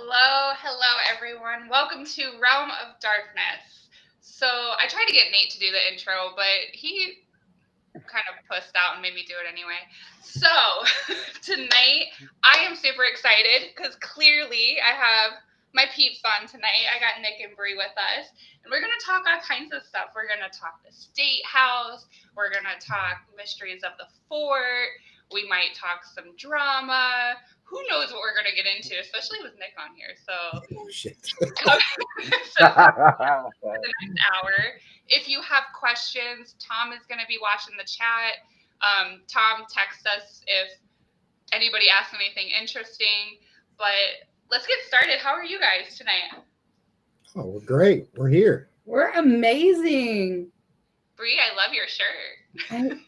Hello, everyone. Welcome to Realm of Darkness. So, I tried to get Nate to do the intro, but he kind of pussed out and made me do it anyway. So, tonight, I am super excited because clearly I have my peeps on tonight. I got Nick and Brie with us, and we're going to talk all kinds of stuff. We're going to talk the State House, we're going to talk mysteries of the fort, we might talk some drama. Who knows what we're going to get into, especially with Nick on here. So, Oh shit. so for the next hour. If you have questions, Tom is going to be watching the chat. Tom, text us if anybody asks anything interesting. But let's get started. How are you guys tonight? Oh, we're great. We're here. We're amazing. Brie, I love your shirt.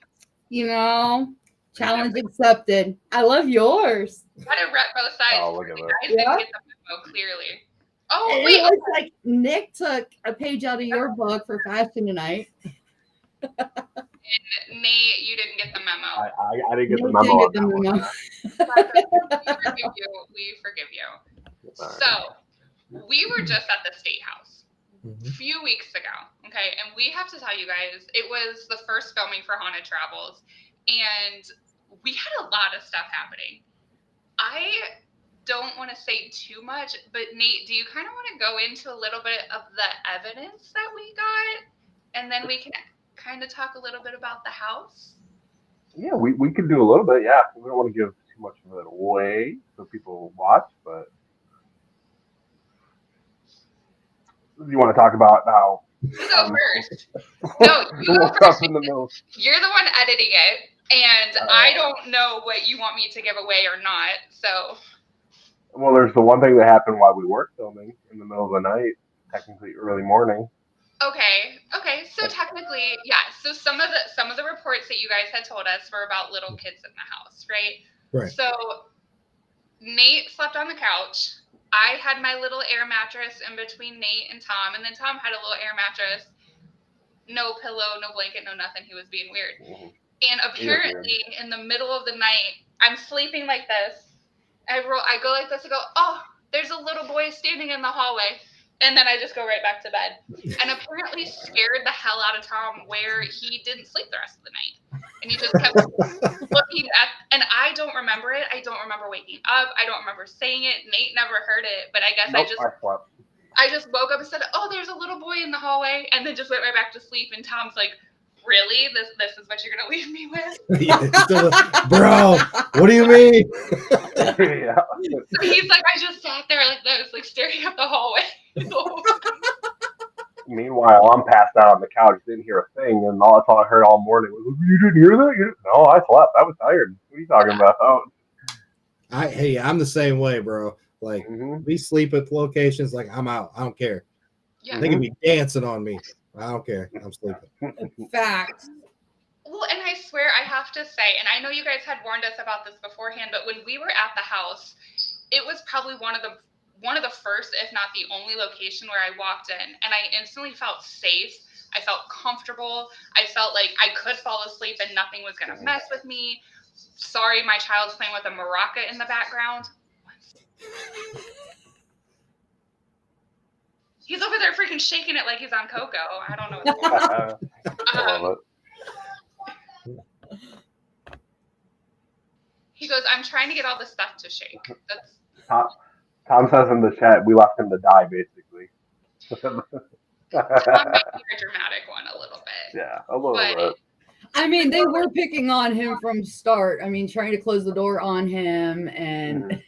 Challenge accepted. I love yours. Got to rep both sides. Oh, look at You that. guys didn't get the memo, clearly. Oh, It wait. looks like Nick took a page out of your book for fashion tonight. And Nate, you didn't get the memo. I didn't get the Nick memo. didn't on get the that memo. We forgive you. one. So, we were just at the State House a Mhm. few weeks ago, okay? And we have to tell you guys, it was the first filming for Haunted Travels, and we had a lot of stuff happening. I don't want to say too much, but Nate, do you kind of want to go into a little bit of the evidence that we got? And then we can kind of talk a little bit about the house? Yeah, we could do a little bit. Yeah, we don't want to give too much of it away so people watch, but you want to talk about how You go first. No, you go little first. stuff in the middle. You're the one editing it, and I don't know what you want me to give away or not. So, Well, there's the one thing that happened while we weren't filming in the middle of the night, technically early morning. okay. So technically, yeah. So some of the reports that you guys had told us were about little kids in the house, right? Right. So Nate slept on the couch. I had my little air mattress in between Nate and Tom, and then Tom had a little air mattress. No pillow, no blanket, no nothing. He was being weird. Mhm. And apparently, in the middle of the night, I'm sleeping like this. I go like this. I go, oh, there's a little boy standing in the hallway. And then I just go right back to bed. And apparently scared the hell out of Tom where he didn't sleep the rest of the night. And he just kept looking at, and I don't remember it. I don't remember waking up. I don't remember saying it. Nate never heard it. But I guess Nope, I slept. I just woke up and said, oh, there's a little boy in the hallway. And then just went right back to sleep. And Tom's like, really? This is what you're going to leave me with? Yeah, bro, what do you mean? Yeah. So he's like, I just sat there like this, like staring up the hallway. Meanwhile, I'm passed out on the couch, didn't hear a thing, and all I heard all morning was, "You didn't hear that? No, I slept. I was tired. What are you talking about?" Oh. Hey, I'm the same way, bro. Like Mhm. we sleep at locations, like I'm out. I don't care. Yeah. They can be dancing on me. I don't care. I'm sleeping. Facts. Well, and I swear I have to say, and I know you guys had warned us about this beforehand, but when we were at the house, it was probably one of the first, if not the only location where I walked in, and I instantly felt safe. I felt comfortable. I felt like I could fall asleep and nothing was gonna mess with me. Sorry, my child's playing with a maraca in the background. He's over there freaking shaking it like he's on cocoa. I don't know what's going on. I love it. He goes, I'm trying to get all this stuff to shake. That's Tom says in the chat, we left him to die, basically. Tom might be a dramatic one a little bit. Yeah, a little But bit. I mean, they were picking on him from start. I mean, trying to close the door on him and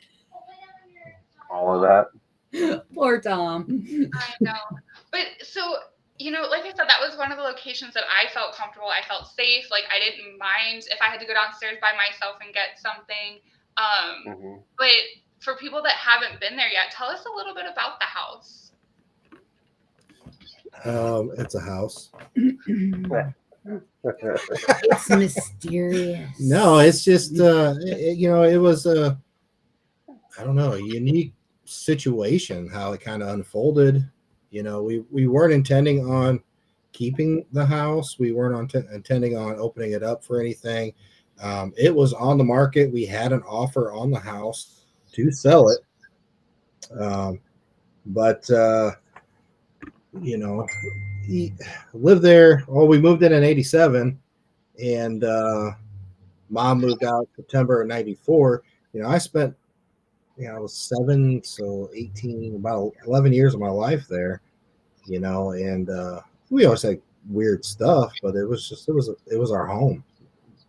All of that. poor Tom. I know. But so, like I said, that was one of the locations that I felt comfortable. I felt safe. Like I didn't mind if I had to go downstairs by myself and get something. Mhm. But for people that haven't been there yet, tell us a little bit about the house. It's a house. It's mysterious. No, it's just it was I don't know, a unique situation how it kind of unfolded. We weren't intending on keeping the house. We weren't intending on opening it up for anything. It was on the market. We had an offer on the house to sell it. But you know, he lived there. Oh, we moved in '87, and mom moved out September of '94. I spent, I was 7, so 18, about 11 years of my life there. And we always had weird stuff, but it was our home.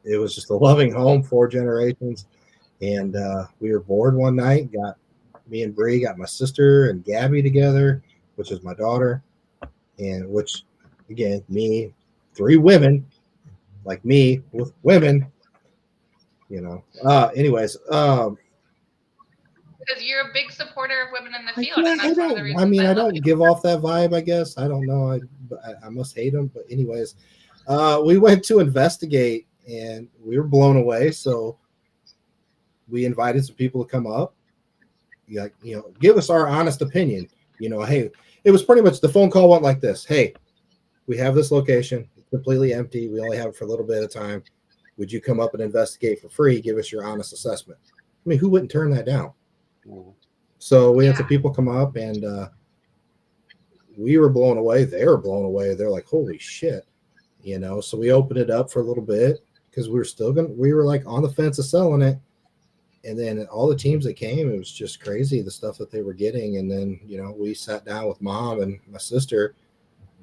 It was just a loving home, 4 generations. And we were bored one night. Me and Brie got my sister and Gabby together, which is my daughter, and which, again, me, 3 women, like me with women. Anyways, because you're a big supporter of women in the field, and that's one of the reasons. I don't give off that vibe. I guess I don't know. I must hate them, but anyways, we went to investigate, and we were blown away. So we invited some people to come up. Give us our honest opinion. Hey, it was pretty much the phone call went like this. Hey, we have this location. It's completely empty. We only have it for a little bit of time. Would you come up and investigate for free? Give us your honest assessment. I mean, who wouldn't turn that down? So we had some people come up, and we were blown away. They were blown away. They're like, holy shit. So we opened it up for a little bit because we were like on the fence of selling it. And then all the teams that came, it was just crazy, the stuff that they were getting. And then, we sat down with mom and my sister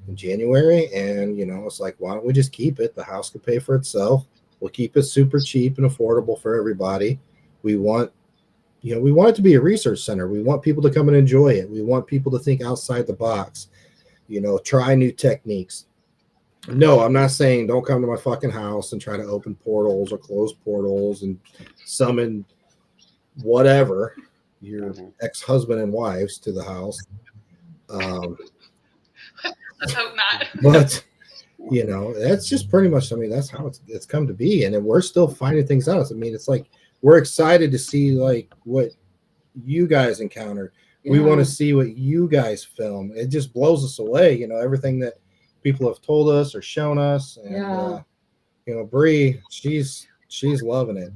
in January, and, it's like, why don't we just keep it? The house could pay for itself. We'll keep it super cheap and affordable for everybody. We want it to be a research center. We want people to come and enjoy it. We want people to think outside the box, try new techniques. No, I'm not saying don't come to my fucking house and try to open portals or close portals and summon whatever, your ex-husband and wives to the house. Let's hope not. But that's just pretty much, that's how it's come to be. And then we're still finding things out. It's like we're excited to see like what you guys encountered. We want to see what you guys film. It just blows us away, everything that people have told us or shown us. And Brie, she's loving it.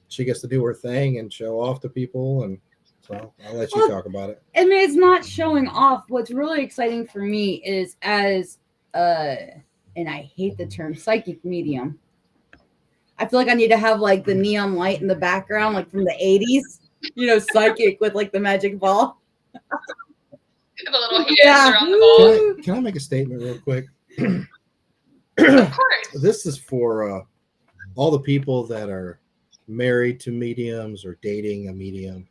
She gets to do her thing and show off to people, and so I'll let you talk about it. I mean, it's not showing off. What's really exciting for me is as and I hate the term psychic medium. I feel like I need to have like the neon light in the background, like from the 80s, psychic with like the magic ball. The little hands around the ball. Can I make a statement real quick? Of course. This is for all the people that are married to mediums or dating a medium.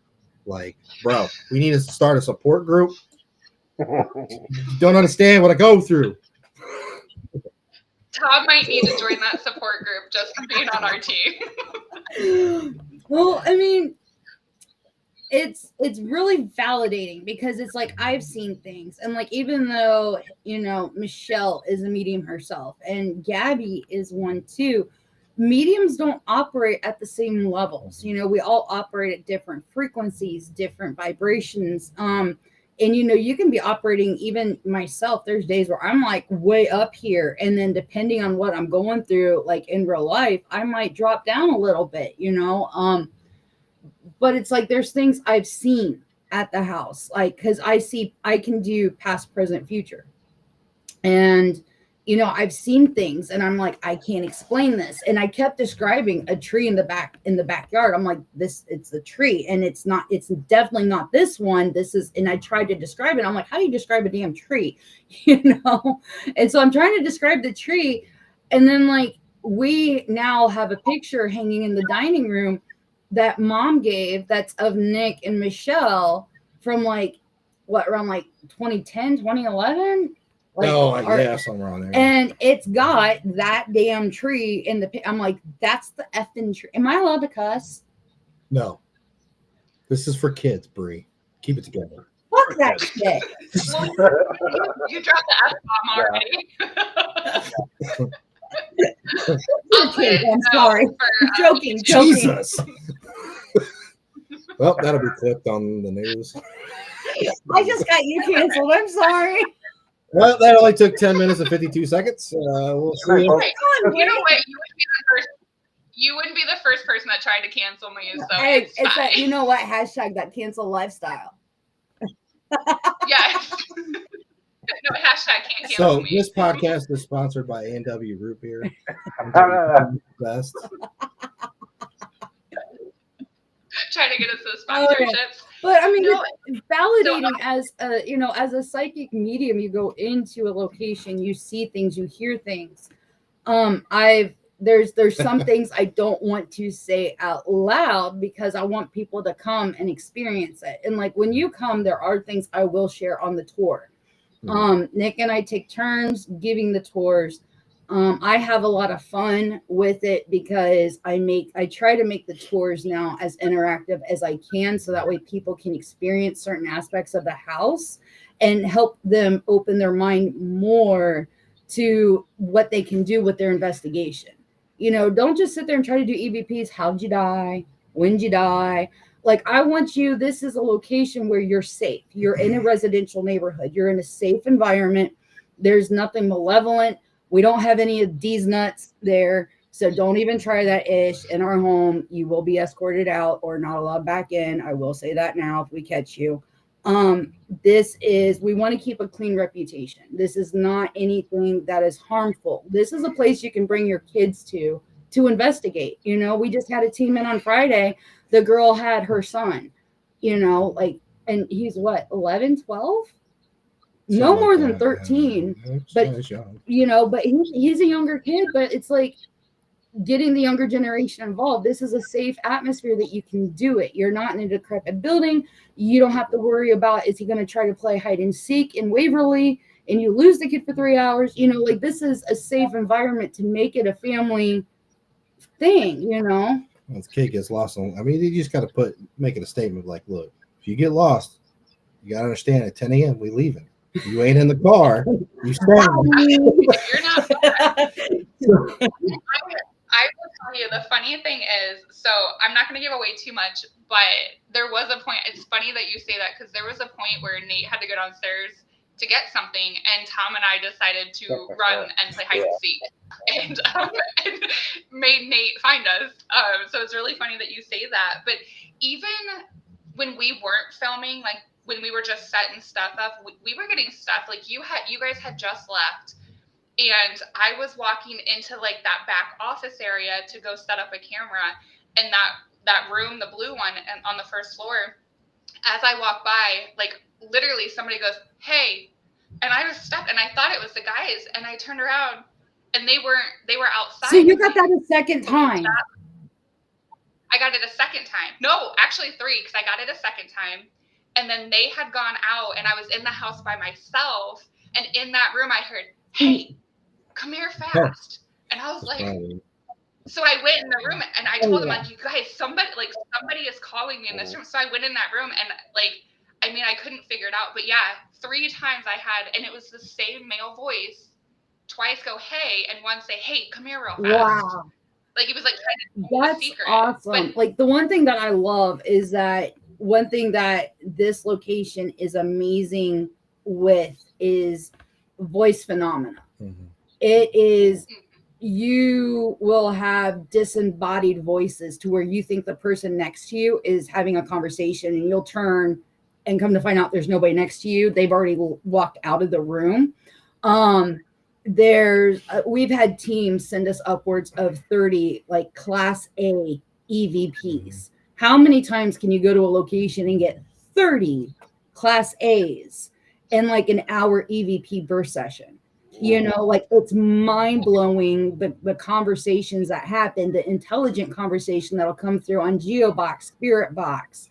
Like, bro, we need to start a support group. You don't understand what I go through. Todd might need to join that support group just for being on our team. Well, I mean, it's really validating because it's like I've seen things, and like even though Michelle is a medium herself and Gabby is one too, mediums don't operate at the same levels. We all operate at different frequencies, different vibrations. And you can be operating, even myself, there's days where I'm like way up here, and then depending on what I'm going through, like in real life, I might drop down a little bit, but it's like there's things I've seen at the house, like because I can do past, present, future, and I've seen things, and I'm like, I can't explain this. And I kept describing a tree in the backyard. I'm like, it's the tree, and it's definitely not this one. This is, and I tried to describe it. I'm like, how do you describe a damn tree? And so I'm trying to describe the tree, and then like we now have a picture hanging in the dining room that mom gave that's of Nick and Michelle from like around like 2010, 2011. Yeah, somewhere around there. And it's got that damn tree in the. I'm like, that's the effing tree. Am I allowed to cuss? No. This is for kids, Brie. Keep it together. Fuck that shit. Well, you dropped the F-bomb already. I'm sorry. Joking. Jesus. Well, that'll be clipped on the news. I just got you canceled. I'm sorry. Well, that only took 10 minutes and 52 seconds. We'll see. You know what? You wouldn't be the first person that tried to cancel me. So hey, it's that, you know what? Hashtag that cancel lifestyle. Hashtag can't cancel So me. this podcast is sponsored by A&W Root Beer. Best. Trying to get us those Okay. sponsorships. But I mean, No, it's validating as a, you know, as a psychic medium, you go into a location, you see things, you hear things. There's some things I don't want to say out loud because I want people to come and experience it. And like when you come, there are things I will share on the tour. Nick and I take turns giving the tours. I have a lot of fun with it because I try to make the tours now as interactive as I can, so that way people can experience certain aspects of the house and help them open their mind more to what they can do with their investigation. You know, don't just sit there and try to do EVPs. How'd you die? When'd you die? Like, I want you, this is a location where you're safe. You're in a residential neighborhood. You're in a safe environment. There's nothing malevolent. We don't have any of these nuts there. So don't even try that ish in our home. You will be escorted out or not allowed back in. I will say that now if we catch you. We want to keep a clean reputation. This is not anything that is harmful. This is a place you can bring your kids to investigate. You know, we just had a team in on Friday. The girl had her son, you know, like, and he's what, 11, 12? No more than 13, but you know, but he's a younger kid, but it's like getting the younger generation involved. This is a safe atmosphere that you can do it. You're not in a decrepit building. You don't have to worry about, is he going to try to play hide and seek in Waverly and you lose the kid for 3 hours? You know, like this is a safe environment to make it a family thing, you know? Once kid gets lost on, I mean, you just got to make it a statement like, look, if you get lost, you got to understand at 10 a.m. we leaving. You ain't in the car. You stay. You're not. I will tell you, the funny thing is, so I'm not going to give away too much, but there was a point. It's funny that you say that because there was a point where Nate had to go downstairs to get something, and Tom and I decided to run and play hide and seek, and made Nate find us. So it's really funny that you say that. But even when we weren't filming, like when we were just setting stuff up, we were getting stuff. Like you guys had just left. And I was walking into like that back office area to go set up a camera, and that room, the blue one, and on the first floor. As I walk by, like literally somebody goes, "Hey," and I was stuck, and I thought it was the guys, and I turned around, and they were outside. So you got that a second time? I got it a second time. No, actually 3, because I got it a second time, and then they had gone out, and I was in the house by myself, and in that room I heard, "Hey, come here fast." And I was like, so I went in the room and I told them, like, you guys, somebody is calling me in this room. So I went in that room and like, I mean, I couldn't figure it out, but yeah, 3 times I had, and it was the same male voice, twice go, "Hey," and once say, "Hey, come here real fast." Wow. Like it was like kind of that's secret. Awesome. But like the one thing that I love is that one thing that this location is amazing with is voice phenomena. Mm-hmm. It is, you will have disembodied voices to where you think the person next to you is having a conversation, and you'll turn and come to find out there's nobody next to you. They've already walked out of the room. We've had teams send us upwards of 30 like class A EVPs. How many times can you go to a location and get 30 class A's in like an hour EVP burst session? You know, like it's mind blowing the conversations that happen, the intelligent conversation that'll come through on GeoBox, Spirit Box,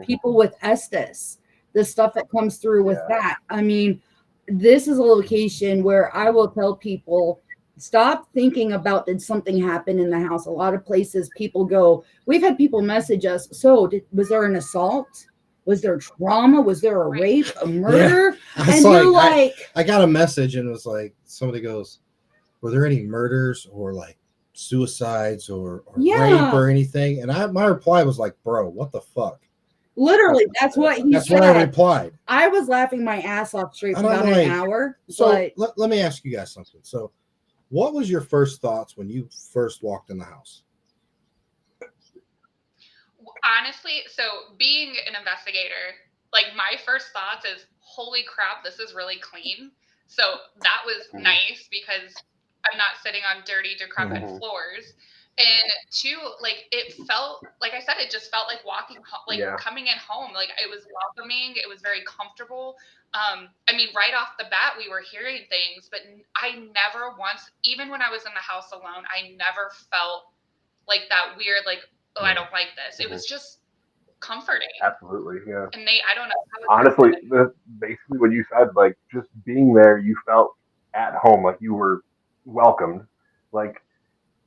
people with Estes, the stuff that comes through with that. I mean, this is a location where I will tell people, stop thinking about, did something happen in the house? A lot of places people go, we've had people message us, so was there an assault? Was there trauma? Was there a rape, a murder? Yeah. And you're like, I got a message and it was like, somebody goes, were there any murders or like suicides or rape or anything? And my reply was like, bro, what the fuck? Literally, that's what he That's said. what I replied. I was laughing my ass off straight for about an hour. So let me ask you guys something. So what was your first thoughts when you first walked in the house? Honestly, so being an investigator, like my first thoughts is, holy crap, this is really clean. So that was nice because I'm not sitting on dirty, decrepit floors. And two, like it felt, like I said, it just felt like walking, like coming in home. Like it was welcoming. It was very comfortable. I mean, right off the bat, we were hearing things, but I never once, even when I was in the house alone, I never felt like that weird, like, oh, I don't like this. It was just comforting. Absolutely, yeah. And I don't know. Honestly, basically what you said, like just being there, you felt at home, like you were welcomed. Like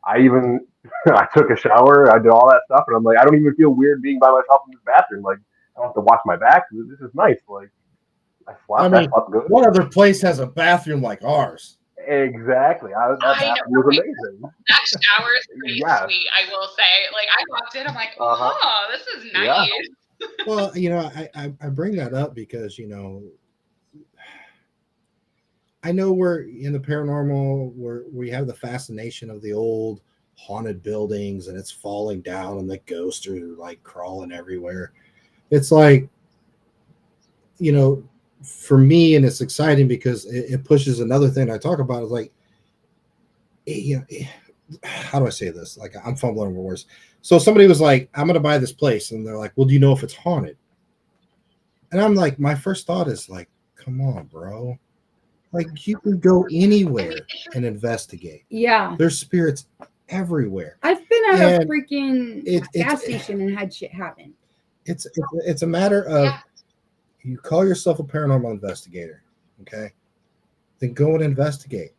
I even I took a shower, I did all that stuff, and I'm like, I don't even feel weird being by myself in this bathroom. Like I don't have to watch my back. This is nice. Like I slept good. What other place has a bathroom like ours? Exactly. That bathroom was amazing. That shower is pretty sweet, I will say. Like I walked in, I'm like, oh, this is nice. Yeah. Well, you know, I bring that up because, you know, I know we're in the paranormal where we have the fascination of the old haunted buildings and it's falling down and the ghosts are like crawling everywhere. It's like, you know, for me, and it's exciting because it pushes another thing I talk about is like, you know, how do I say this? Like I'm fumbling over words. So somebody was like, I'm going to buy this place. And they're like, well, do you know if it's haunted? And I'm like, my first thought is like, come on, bro. Like you can go anywhere and investigate. Yeah. There's spirits everywhere. I've been at a freaking gas station and had shit happen. It's a matter of you call yourself a paranormal investigator, okay? Then go and investigate.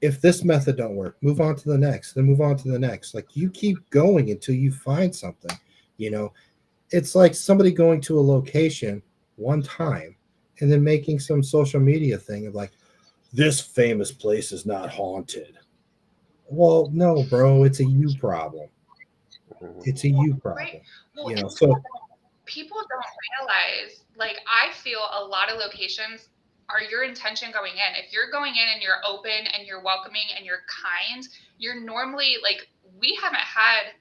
If this method don't work, move on to the next, then move on to the next. Like you keep going until you find something, you know. It's like somebody going to a location one time and then making some social media thing of like, this famous place is not haunted. Well, no, bro, it's a you problem. It's a you problem. Right. Well, you know, so people don't realize, like I feel a lot of locations are your intention going in. If you're going in and you're open and you're welcoming and you're kind, you're normally like, we haven't had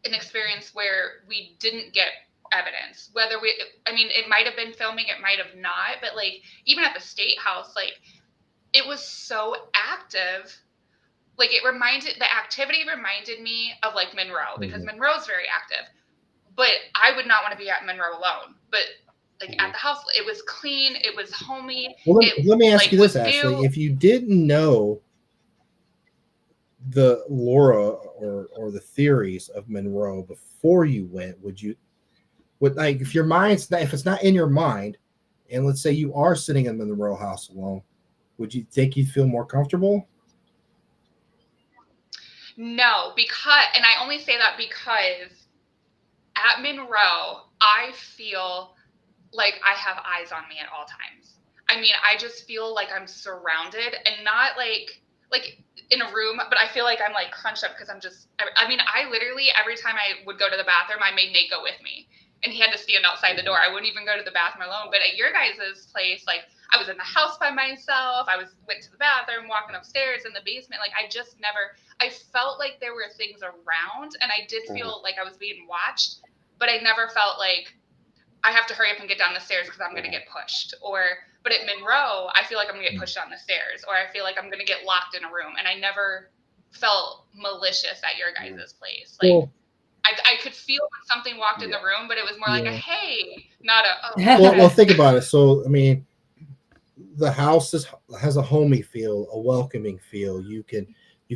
an experience where we didn't get evidence. Whether we, I mean, it might have been filming, it might have not, but like even at the state house, like it was so active. Like the activity reminded me of like Monroe because Monroe's very active, but I would not want to be at Monroe alone. But like at the house, it was clean, it was homey. Well, let me ask you this, Ashley. If you didn't know the Laura or the theories of Monroe before you went, would like if it's not in your mind, and let's say you are sitting in the Monroe house alone, would you think you'd feel more comfortable? No, and I only say that because at Monroe, I feel like I have eyes on me at all times. I mean, I just feel like I'm surrounded and not like in a room, but I feel like I'm like crunched up because I literally, every time I would go to the bathroom, I made Nate go with me. And he had to stand outside the door. I wouldn't even go to the bathroom alone. But at your guys' place, like I was in the house by myself. Went to the bathroom, walking upstairs in the basement. Like I felt like there were things around and I did feel like I was being watched, but I never felt like I have to hurry up and get down the stairs because I'm going to get pushed. But at Monroe, I feel like I'm going to get pushed down the stairs, or I feel like I'm going to get locked in a room. And I never felt malicious at your guys' place. Like, I could feel when something walked in the room, but it was more like a hey, not a oh. Well, think about it. So, I mean, the house has a homey feel, a welcoming feel. You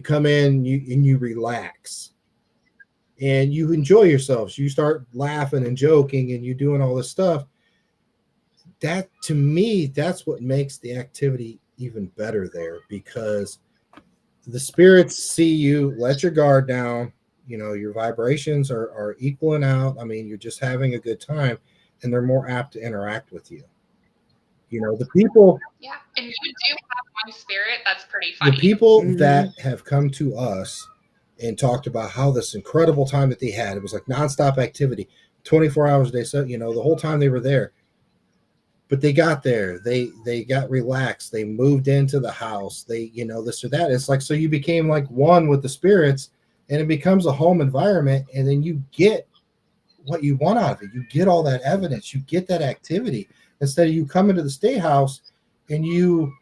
come in, you relax, and you enjoy yourselves. You start laughing and joking, and you doing all this stuff. That, to me, that's what makes the activity even better there, because the spirits see you, let your guard down. You know, your vibrations are equaling out. I mean, you're just having a good time, and they're more apt to interact with you. You know, the people. Yeah, and you do have one spirit that's pretty funny. The people that have come to us and talked about how this incredible time that they had, it was like nonstop activity, 24 hours a day. So, you know, the whole time they were there. But they got there. They got relaxed. They moved into the house. They, you know, this or that. It's like, so you became like one with the spirits. And it becomes a home environment, and then you get what you want out of it. You get all that evidence. You get that activity instead of you coming to the state house and you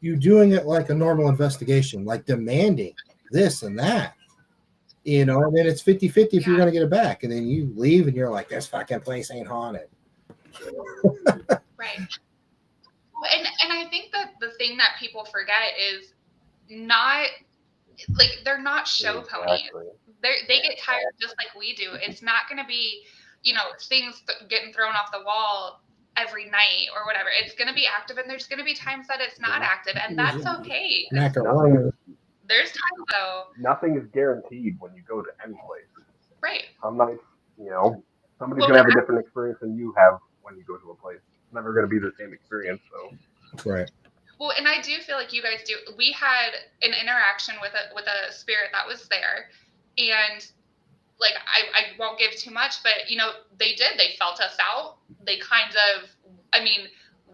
you doing it like a normal investigation, like demanding this and that, and then it's 50-50 if you're going to get it back. And then you leave and you're like, this fucking place ain't haunted. Right. And I think that the thing that people forget is not, like, they're not show ponies. They get tired just like we do. It's not going to be, things getting thrown off the wall every night or whatever. It's going to be active, and there's going to be times that it's not active, and that's okay. There's times though. Nothing is guaranteed when you go to any place. Right. Some nights, somebody's gonna have a different experience than you have when you go to a place. It's never gonna be the same experience. So. Right. Well, and I do feel like you guys do. We had an interaction with a spirit that was there, and like I won't give too much, but they felt us out. They kind of,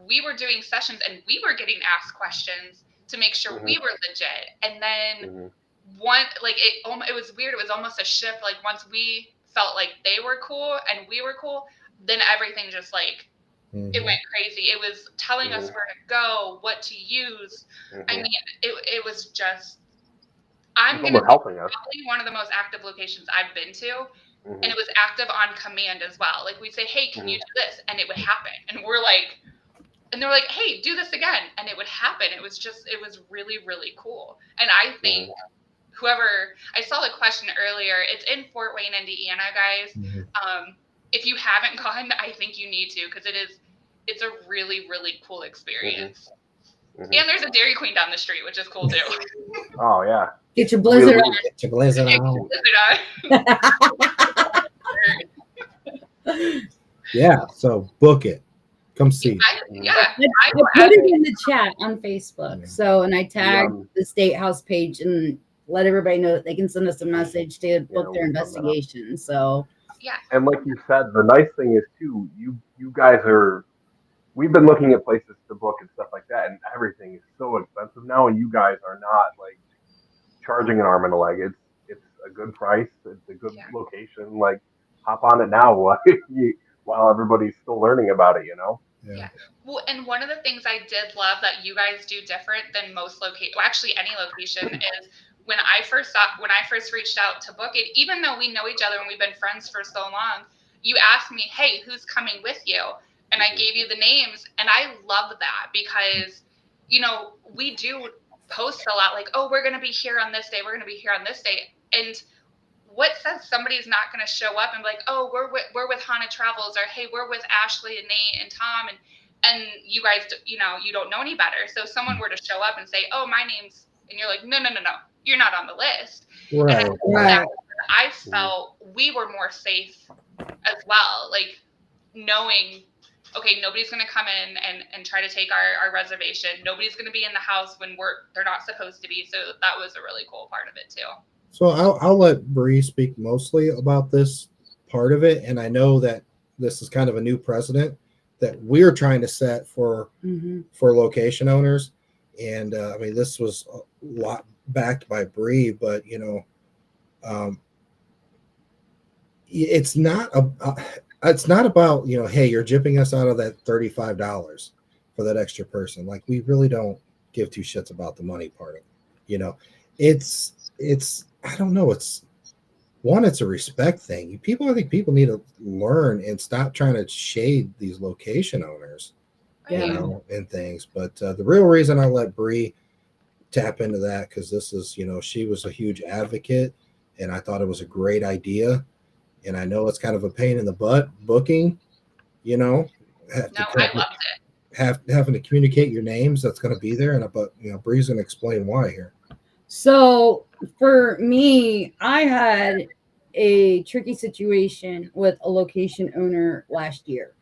we were doing sessions and we were getting asked questions to make sure we were legit. And then it was weird. It was almost a shift. Like once we felt like they were cool and we were cool, then everything just like, it went crazy. It was telling us where to go, what to use. It was just, I'm going to helping us. Probably one of the most active locations I've been to. And it was active on command as well. Like we'd say, hey, can you do this? And it would happen. And we're like, and they're like, hey, do this again. And it would happen. It was really, really cool. And I think I saw the question earlier, it's in Fort Wayne, Indiana, guys. If you haven't gone, I think you need to, because it's a really, really cool experience. And there's a Dairy Queen down the street, which is cool too. Oh yeah. Get your blizzard on. Get your blizzard on. Yeah, so book it. Come see. I put it in the chat on Facebook. So, and I tagged the State House page and let everybody know that they can send us a message to book their investigation. So, yeah. And like you said, the nice thing is too, you guys we've been looking at places to book and stuff like that, and everything is so expensive now, and you guys are not like charging an arm and a leg. It's a good price. It's a good location. Like, hop on it now while everybody's still learning about it, Yeah. Well, and one of the things I did love that you guys do different than most actually any location, is when I first reached out to book it, even though we know each other and we've been friends for so long, you asked me, hey, who's coming with you? And I gave you the names, and I love that because, we do post a lot like, oh, we're going to be here on this day. We're going to be here on this day. And what says somebody's not going to show up and be like, oh, we're with Haunted Travels, or hey, we're with Ashley and Nate and Tom, and you guys, you don't know any better. So if someone were to show up and say, oh, my name's, and you're like, no, you're not on the list. Right. I felt we were more safe as well, like knowing, okay, nobody's going to come in and try to take our reservation. Nobody's going to be in the house when they're not supposed to be. So that was a really cool part of it too. So I'll let Brie speak mostly about this part of it. And I know that this is kind of a new precedent that we're trying to set for location owners. And this was a lot backed by Brie, but it's not about, hey, you're gypping us out of that $35 for that extra person. Like, we really don't give two shits about the money part of it. It's I don't know. It's a respect thing. I think people need to learn and stop trying to shade these location owners, and things. But the real reason I let Brie tap into that, because this is, she was a huge advocate, and I thought it was a great idea. And I know it's kind of a pain in the butt booking, I loved it. Having to communicate your names that's going to be there, but Brie's going to explain why here. So for me, I had a tricky situation with a location owner last year,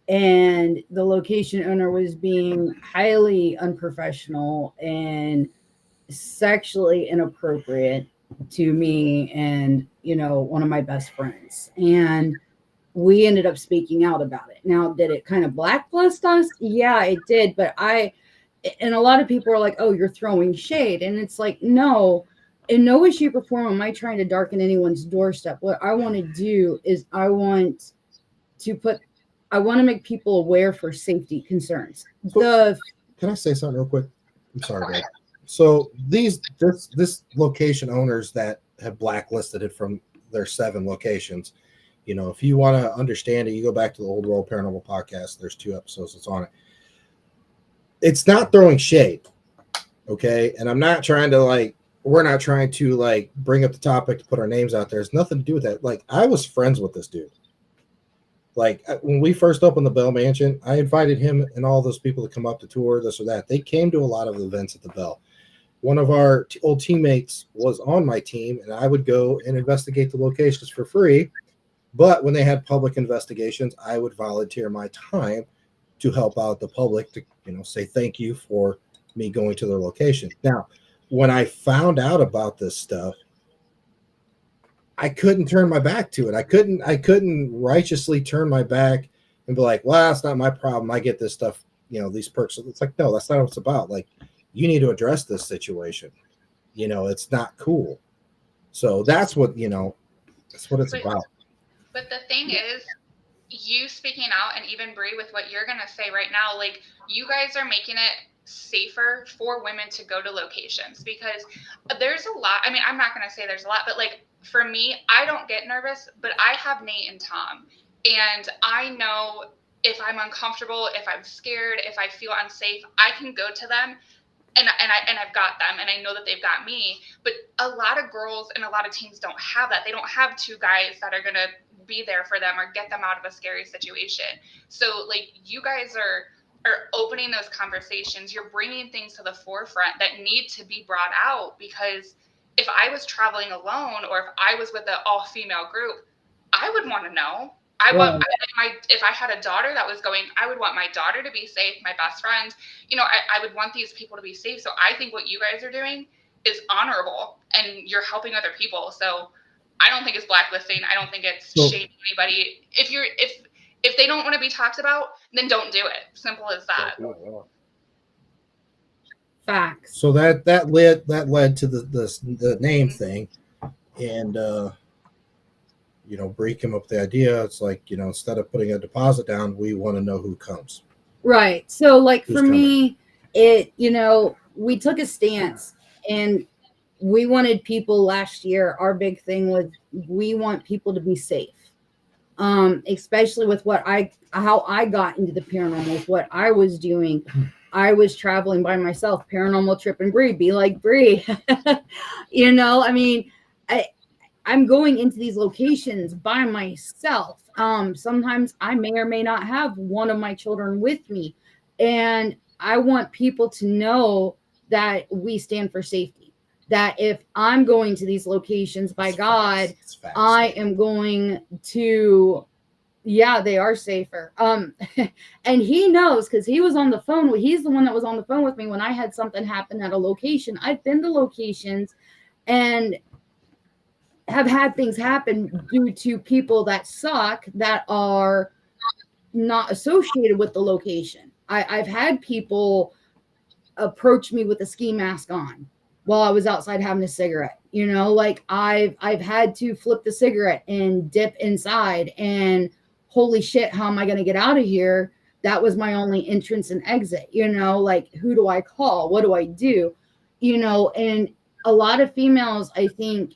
and the location owner was being highly unprofessional and sexually inappropriate to me and one of my best friends, and we ended up speaking out about it. Now, did it kind of blacklist us? Yeah, it did. But and a lot of people are like, oh, you're throwing shade. And it's like, no, in no way, shape, or form am I trying to darken anyone's doorstep. What I want to do is I want to make people aware for safety concerns. Can I say something real quick? I'm sorry, babe. So this location owners that have blacklisted it from their 7 locations, you know, if you want to understand it, you go back to the Old World Paranormal podcast. There's 2 episodes that's on it. It's not throwing shade, okay? And I'm not trying to we're not trying to bring up the topic to put our names out there. It's nothing to do with that. Like, I was friends with this dude. Like, when we first opened the Bell Mansion, I invited him and all those people to come up to tour this or that. They came to a lot of events at the Bell. One of our old teammates was on my team, and I would go and investigate the locations for free. But when they had public investigations, I would volunteer my time to help out the public to, say thank you for me going to their location. Now, when I found out about this stuff, I couldn't turn my back to it. I couldn't righteously turn my back and be like, well, that's not my problem. I get this stuff, these perks. It's like, no, that's not what it's about. Like, you need to address this situation. It's not cool. So that's what, that's what it's about. But the thing is, you speaking out, and even Brie, with what you're going to say right now, like, you guys are making it safer for women to go to locations, because there's a lot. I mean, I'm not going to say there's a lot, but like, for me, I don't get nervous, but I have Nate and Tom, and I know if I'm uncomfortable, if I'm scared, if I feel unsafe, I can go to them. And I've got them, and I know that they've got me. But a lot of girls and a lot of teens don't have that. They don't have 2 guys that are going to be there for them or get them out of a scary situation. So, like, you guys are opening those conversations. You're bringing things to the forefront that need to be brought out, because if I was traveling alone, or if I was with an all-female group, I would want to know. If I had a daughter that was going, I would want my daughter to be safe, my best friend. I would want these people to be safe. So I think what you guys are doing is honorable, and you're helping other people. So I don't think it's blacklisting. I don't think it's shaming anybody. If they don't want to be talked about, then don't do it. Simple as that. Facts. So that led to the name thing, and Brie came up with the idea. It's like, instead of putting a deposit down, we want to know who comes. Right. So, like, Who's for coming? me, we took a stance, and we wanted people last year. Our big thing was we want people to be safe. Especially with how I got into the paranormal, what I was doing. I was traveling by myself, paranormal trip, and Brie, be like Brie. I mean, I'm going into these locations by myself. Sometimes I may or may not have one of my children with me. And I want people to know that we stand for safety. That if I'm going to these locations, by God, I am going to, they are safer. And he knows, because he was on the phone. He's the one that was on the phone with me when I had something happen at a location. I've been to locations and have had things happen due to people that suck, that are not associated with the location. I've had people approach me with a ski mask on while I was outside having a cigarette. Like, I've had to flip the cigarette and dip inside, and holy shit, how am I going to get out of here? That was my only entrance and exit. Like, who do I call? What do I do? And a lot of females, I think,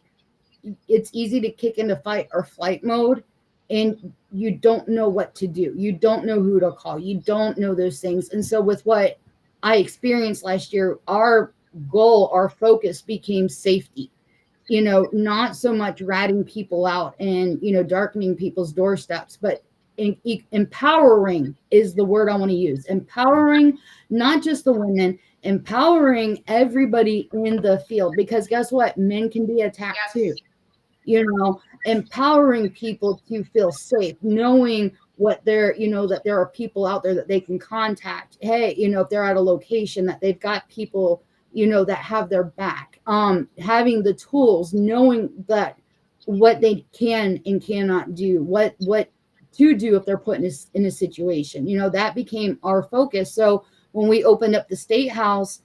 it's easy to kick into fight or flight mode, and you don't know what to do. You don't know who to call. You don't know those things. And so with what I experienced last year, our goal, our focus became safety, not so much ratting people out and, darkening people's doorsteps, but empowering is the word I want to use. Empowering, not just the women, empowering everybody in the field, because guess what? Men can be attacked too. Empowering people to feel safe, knowing what that there are people out there that they can contact. Hey, if they're at a location, that they've got people, that have their back, having the tools, knowing that what they can and cannot do, what to do if they're put in a situation, that became our focus. So when we opened up the State House,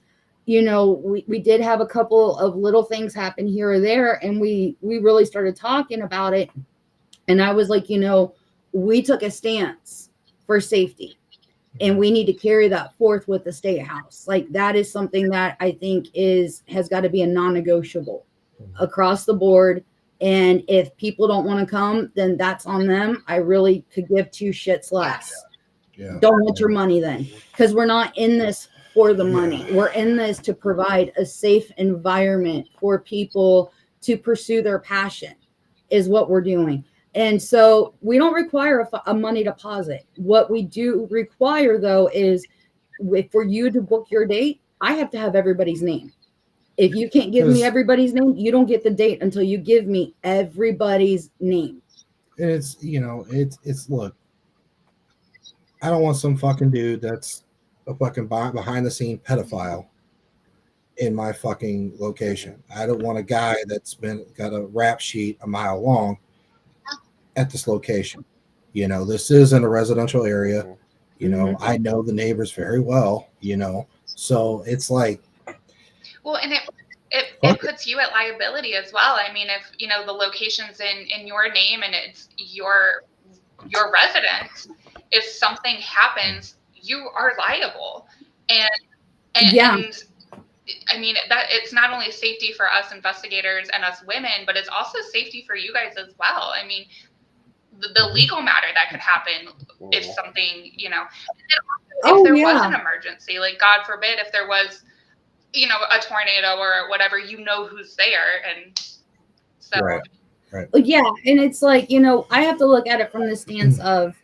we did have a couple of little things happen here or there, and we really started talking about it. And I was like, we took a stance for safety. and we need to carry that forth with the state house. Like that is something that I think has got to be a non-negotiable across the board. And if people don't want to come, then that's on them. I really could give two shits less. Yeah. Don't want your money then, because we're not in this for the money. We're in this to provide a safe environment for people to pursue their passion, is what we're doing. And so we don't require a money deposit. What we do require, though, is for you to book your date, I have to have everybody's name. If you can't give me everybody's name, you don't get the date until you give me everybody's name. And it's, it's look, I don't want some fucking dude that's a fucking behind the scene pedophile in my fucking location. I don't want a guy that's got a rap sheet a mile long at this location. This isn't a residential area. I know the neighbors very well, so it's like, well, and it puts you at liability as well. I mean, if the location's in your name and it's your residence, if something happens, you are liable. And I mean, that it's not only safety for us investigators and us women, but it's also safety for you guys as well. I mean, the legal matter that could happen if something, if there was an emergency, like God forbid, if there was, a tornado or whatever, who's there. And so. Right. Yeah. And it's like, I have to look at it from the stance of,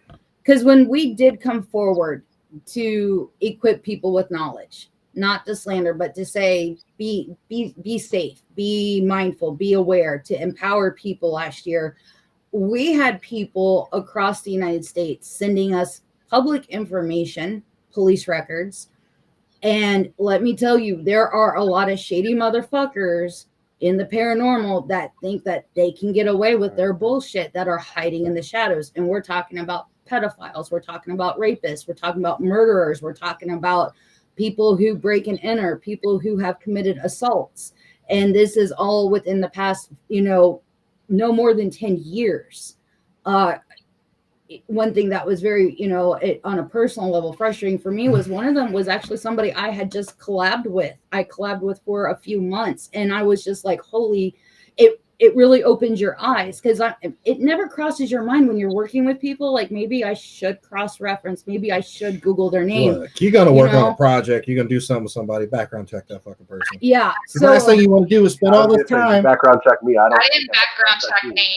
because when we did come forward to equip people with knowledge, not to slander, but to say, be safe, be mindful, be aware, to empower people last year, we had people across the United States sending us public information, police records. And let me tell you, there are a lot of shady motherfuckers in the paranormal that think that they can get away with their bullshit, that are hiding in the shadows. And we're talking about pedophiles. We're talking about rapists. We're talking about murderers. We're talking about people who break and enter, people who have committed assaults. And this is all within the past, no more than 10 years. One thing that was very, on a personal level frustrating for me was one of them was actually somebody I had just collabed with. I collabed with for a few months, and I was just like, holy, it really opens your eyes, because it never crosses your mind when you're working with people. Like, maybe I should cross-reference, maybe I should Google their name. Look, you're going to work on a project, you're going to do something with somebody, background check that fucking person. Yeah. The last thing you want to do is spend all this time. Background check me. I didn't background check Nate.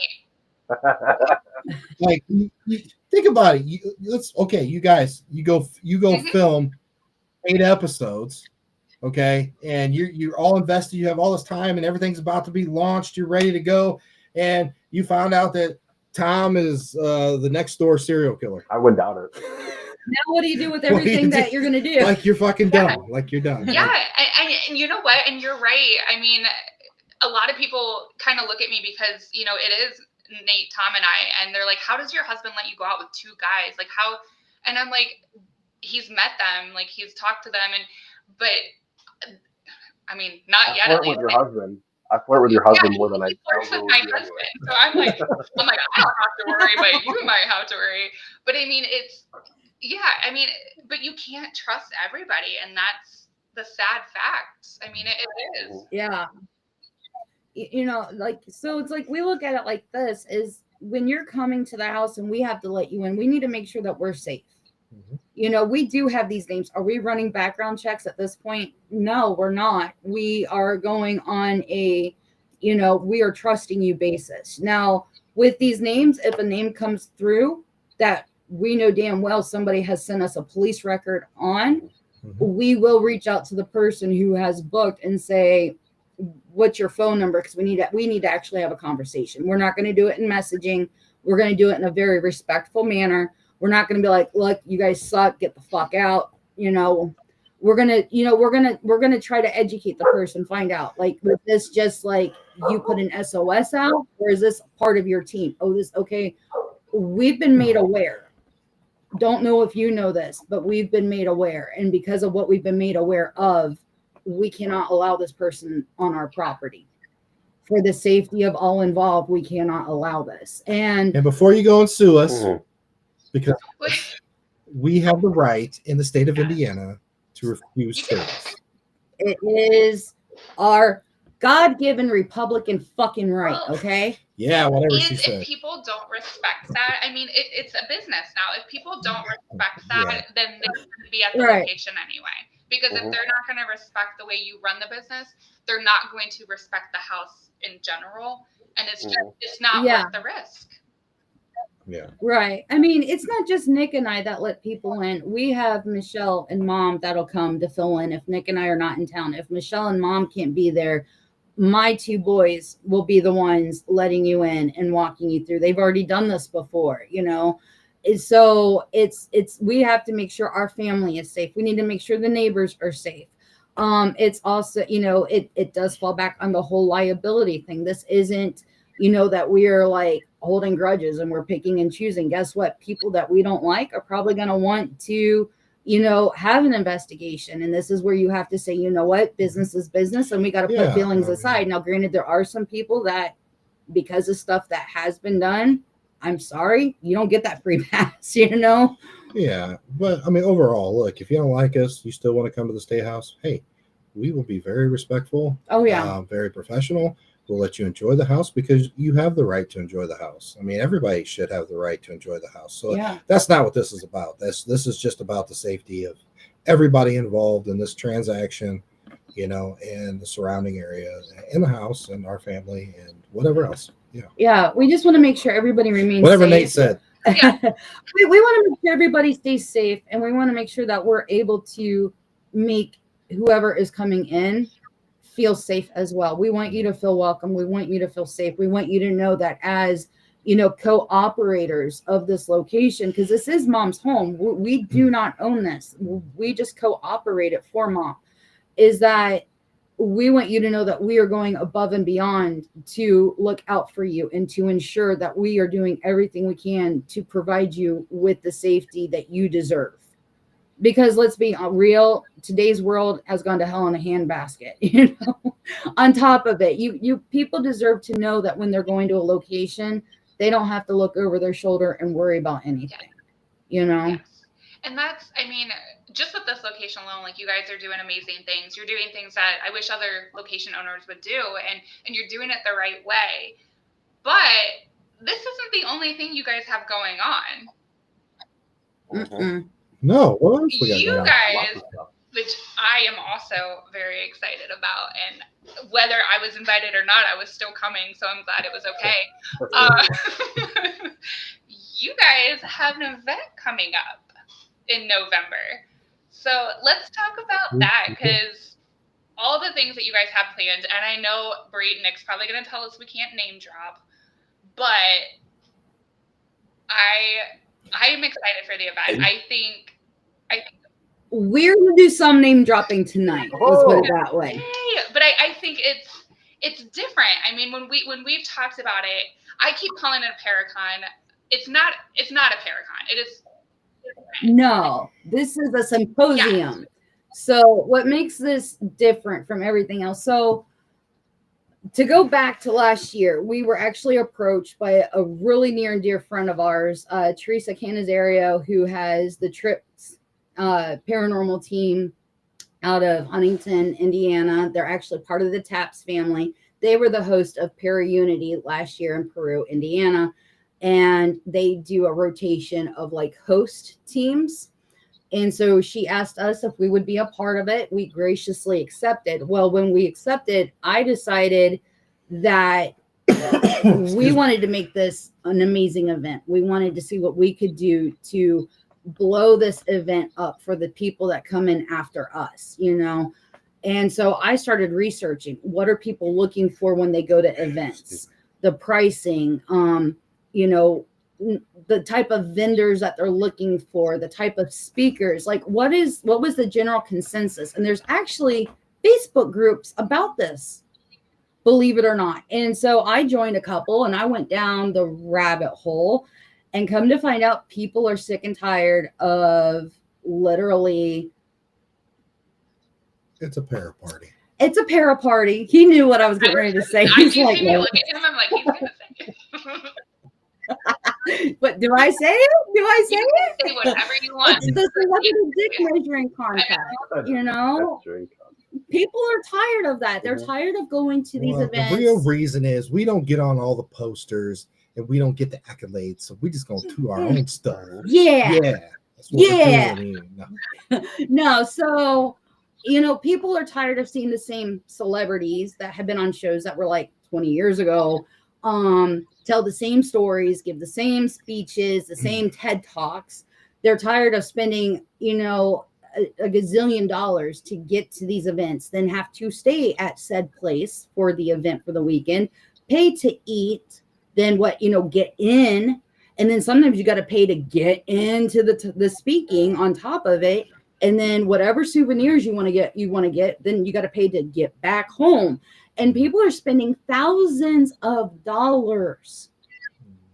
Like, you think about it. You guys, you go film 8 episodes, okay, and you're all invested. You have all this time, and everything's about to be launched. You're ready to go, and you found out that Tom is the next door serial killer. I wouldn't doubt it. Now what do you do with everything that you're gonna do? Like, you're fucking done. Like, you're done. Yeah, and you know what? And you're right. I mean, a lot of people kind of look at me because it is Nate, Tom, and I, and they're like, how does your husband let you go out with 2 guys? Like, how? And I'm like, he's met them, like, he's talked to them, but I mean, not yet. I flirt with your husband. I flirt with your husband more than I flirts with my husband. So I'm like, I don't have to worry, but you might have to worry. But I mean, but you can't trust everybody, and that's the sad fact. I mean, it is. Yeah. So it's like, we look at it like this, is when you're coming to the house and we have to let you in, we need to make sure that we're safe. We do have these names. Are we running background checks at this point? No, we're not. We are going on a, we are trusting you basis. Now, with these names, if a name comes through that we know damn well somebody has sent us a police record on, we will reach out to the person who has booked and say, what's your phone number? Because we need to actually have a conversation. We're not going to do it in messaging. We're going to do it in a very respectful manner. We're not going to be like, look, you guys suck, get the fuck out. We're going to try to educate the person, find out, like, is this just like you put an SOS out, or is this part of your team? Okay. We've been made aware. Don't know if you know this, but we've been made aware. And because of what we've been made aware of, we cannot allow this person on our property. For the safety of all involved, we cannot allow this. And before you go and sue us, because we have the right in the state of Indiana to refuse service. It is our God-given Republican fucking right, okay? Yeah, whatever she And said. if people don't respect that, I mean, it's a business now. If people don't respect that, Yeah. then they shouldn't be at the Right. location anyway. Because Mhm. if they're not going to respect the way you run the business, they're not going to respect the house in general. And it's just, it's not Yeah. worth the risk. Yeah. Right. I mean, it's not just Nick and I that let people in. We have Michelle and Mom that'll come to fill in if Nick and I are not in town. If Michelle and Mom can't be there, my two boys will be the ones letting you in and walking you through. They've already done this before, you know. So it's we have to make sure our family is safe. We need to make sure the neighbors are safe. It's also, you know, it does fall back on the whole liability thing. This isn't, you know, that we are like holding grudges and we're picking and choosing. Guess what? People that we don't like are probably going to want to, you know, have an investigation. And this is where you have to say, you know what, business is business, and we got to put feelings aside. Now, granted, there are some people that, because of stuff that has been done, I'm sorry, you don't get that free pass, you know? Yeah. But I mean, overall, look, if you don't like us, you still want to come to the State House, hey, we will be very respectful. Oh, yeah. Very professional. We'll let you enjoy the house because you have the right to enjoy the house. I mean, everybody should have the right to enjoy the house. So Yeah. that's not what this is about. This is just about the safety of everybody involved in this transaction, you know, and the surrounding area and the house and our family and whatever else. Yeah. Yeah. We just want to make sure everybody remains Whatever safe. Nate said. Yeah. we want to make sure everybody stays safe, and we want to make sure that we're able to make whoever is coming in feel safe as well. We want you to feel welcome. We want you to feel safe. We want you to know that as, you know, co-operators of this location, because this is Mom's home. We do not own this. We just co-operate it for Mom. Is that we want you to know that we are going above and beyond to look out for you and to ensure that we are doing everything we can to provide you with the safety that you deserve. Because let's be real, today's world has gone to hell in a handbasket, you know. On top of it, you people deserve to know that when they're going to a location, they don't have to look over their shoulder and worry about anything, you know. Yes. And that's, I mean, just with this location alone, like, you guys are doing amazing things. You're doing things that I wish other location owners would do, and you're doing it the right way. But this isn't the only thing you guys have going on. Mm-mm. No, what else we got You going on? guys, which I am also very excited about, and whether I was invited or not, I was still coming, so I'm glad it was okay. You guys have an event coming up in November. So let's talk about that, because all the things that you guys have planned, and I know Brie and Nick's probably going to tell us we can't name drop, but I am excited for the event. I think we're gonna do some name dropping tonight. Let's put it that way. Yay! But I think it's different. I mean, when we've talked about it, I keep calling it a Paracon. It's not a Paracon. It is different. No, this is a symposium. Yes. So what makes this different from everything else? So to go back to last year, we were actually approached by a really near and dear friend of ours, Teresa Canizario, who has the Trips paranormal team out of Huntington, Indiana. They're actually part of the Taps family. They were the host of Para-Unity last year in Peru, Indiana. And they do a rotation of like host teams. And so she asked us if we would be a part of it. We graciously accepted. Well, when we accepted, I decided that we wanted to make this an amazing event. We wanted to see what we could do to blow this event up for the people that come in after us, you know. And so I started researching, what are people looking for when they go to events, the pricing, you know, the type of vendors that they're looking for, the type of speakers, like what was the general consensus? And there's actually Facebook groups about this, believe it or not. And so I joined a couple and I went down the rabbit hole, and come to find out, people are sick and tired of literally. It's a para party. It's a para party. He knew what I was getting ready to say. I He's do like, see me look at him. I'm like, he's gonna say it. But do I say it? Do I say You it? can say whatever you want. It's the celebrity dick measuring contest. You know, people are tired of that. They're tired of going to these events. The real reason is we don't get on all the posters and we don't get the accolades, so we just gonna do our own stuff. Yeah. That's what we're doing. No, so you know, people are tired of seeing the same celebrities that have been on shows that were like 20 years ago, tell the same stories, give the same speeches, the same TED Talks. They're tired of spending, you know, a gazillion dollars to get to these events, then have to stay at said place for the event for the weekend, pay to eat, then what, you know, get in. And then sometimes you got to pay to get into the speaking on top of it. And then whatever souvenirs you want to get, then you got to pay to get back home. And people are spending thousands of dollars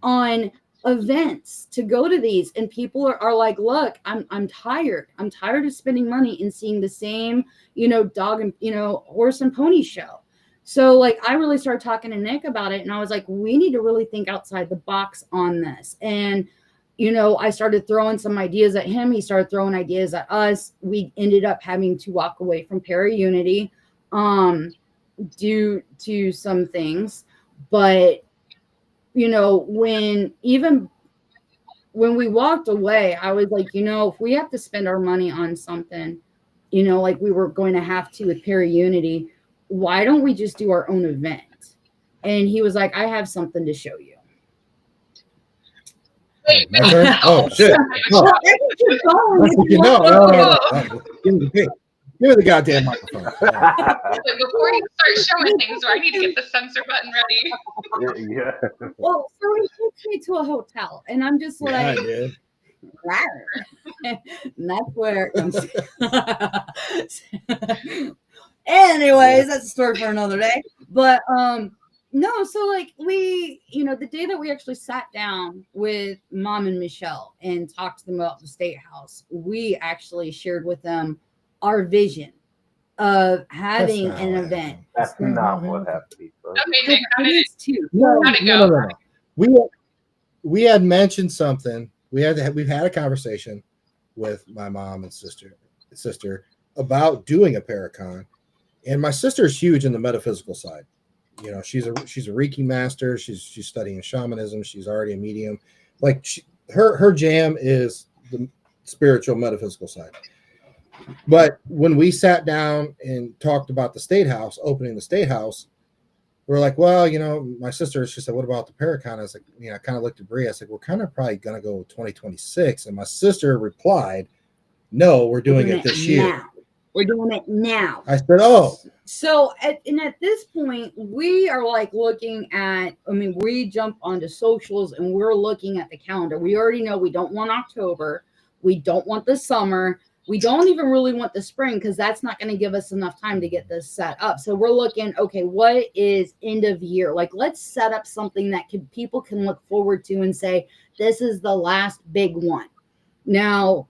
on events to go to these. And people are like, look, I'm tired. I'm tired of spending money and seeing the same, you know, dog and, you know, horse and pony show. So like, I really started talking to Nick about it, and I was like, we need to really think outside the box on this. And, you know, I started throwing some ideas at him. He started throwing ideas at us. We ended up having to walk away from Paraunity due to some things. But, you know, when we walked away, I was like, you know, if we have to spend our money on something, you know, like we were going to have to with Paraunity, why don't we just do our own event? And he was like, I have something to show you. Wait, my turn? Oh, shit. No. Give me the goddamn microphone. Before you start showing things, I need to get the censor button ready. Yeah. Well, so he takes me to a hotel, and I'm just like, and that's where it comes. Anyways, that's a story for another day. But no, so like we, you know, the day that we actually sat down with Mom and Michelle and talked to them about the State House, we actually shared with them our vision of having an event. That's not what happened. Okay, Nick, how did it No. We had mentioned something. We've had a conversation with my mom and sister about doing a Paracon. And my sister is huge in the metaphysical side. You know, she's a Reiki master. She's studying shamanism. She's already a medium. Like her jam is the spiritual metaphysical side. But when we sat down and talked about the State House, opening the State House, we're like, well, you know, my sister, she said, what about the Paracon? I was like, you know, I kind of looked at Brie. I said, we're kind of probably going to go 2026. And my sister replied, no, we're doing it this year. Now. We're doing it now. I said, oh. So at this point, we are like looking at, I mean, we jump onto socials and we're looking at the calendar. We already know we don't want October. We don't want the summer. We don't even really want the spring because that's not going to give us enough time to get this set up. So we're looking, okay, what is end of year? Like, let's set up something that people can look forward to and say, this is the last big one. Now,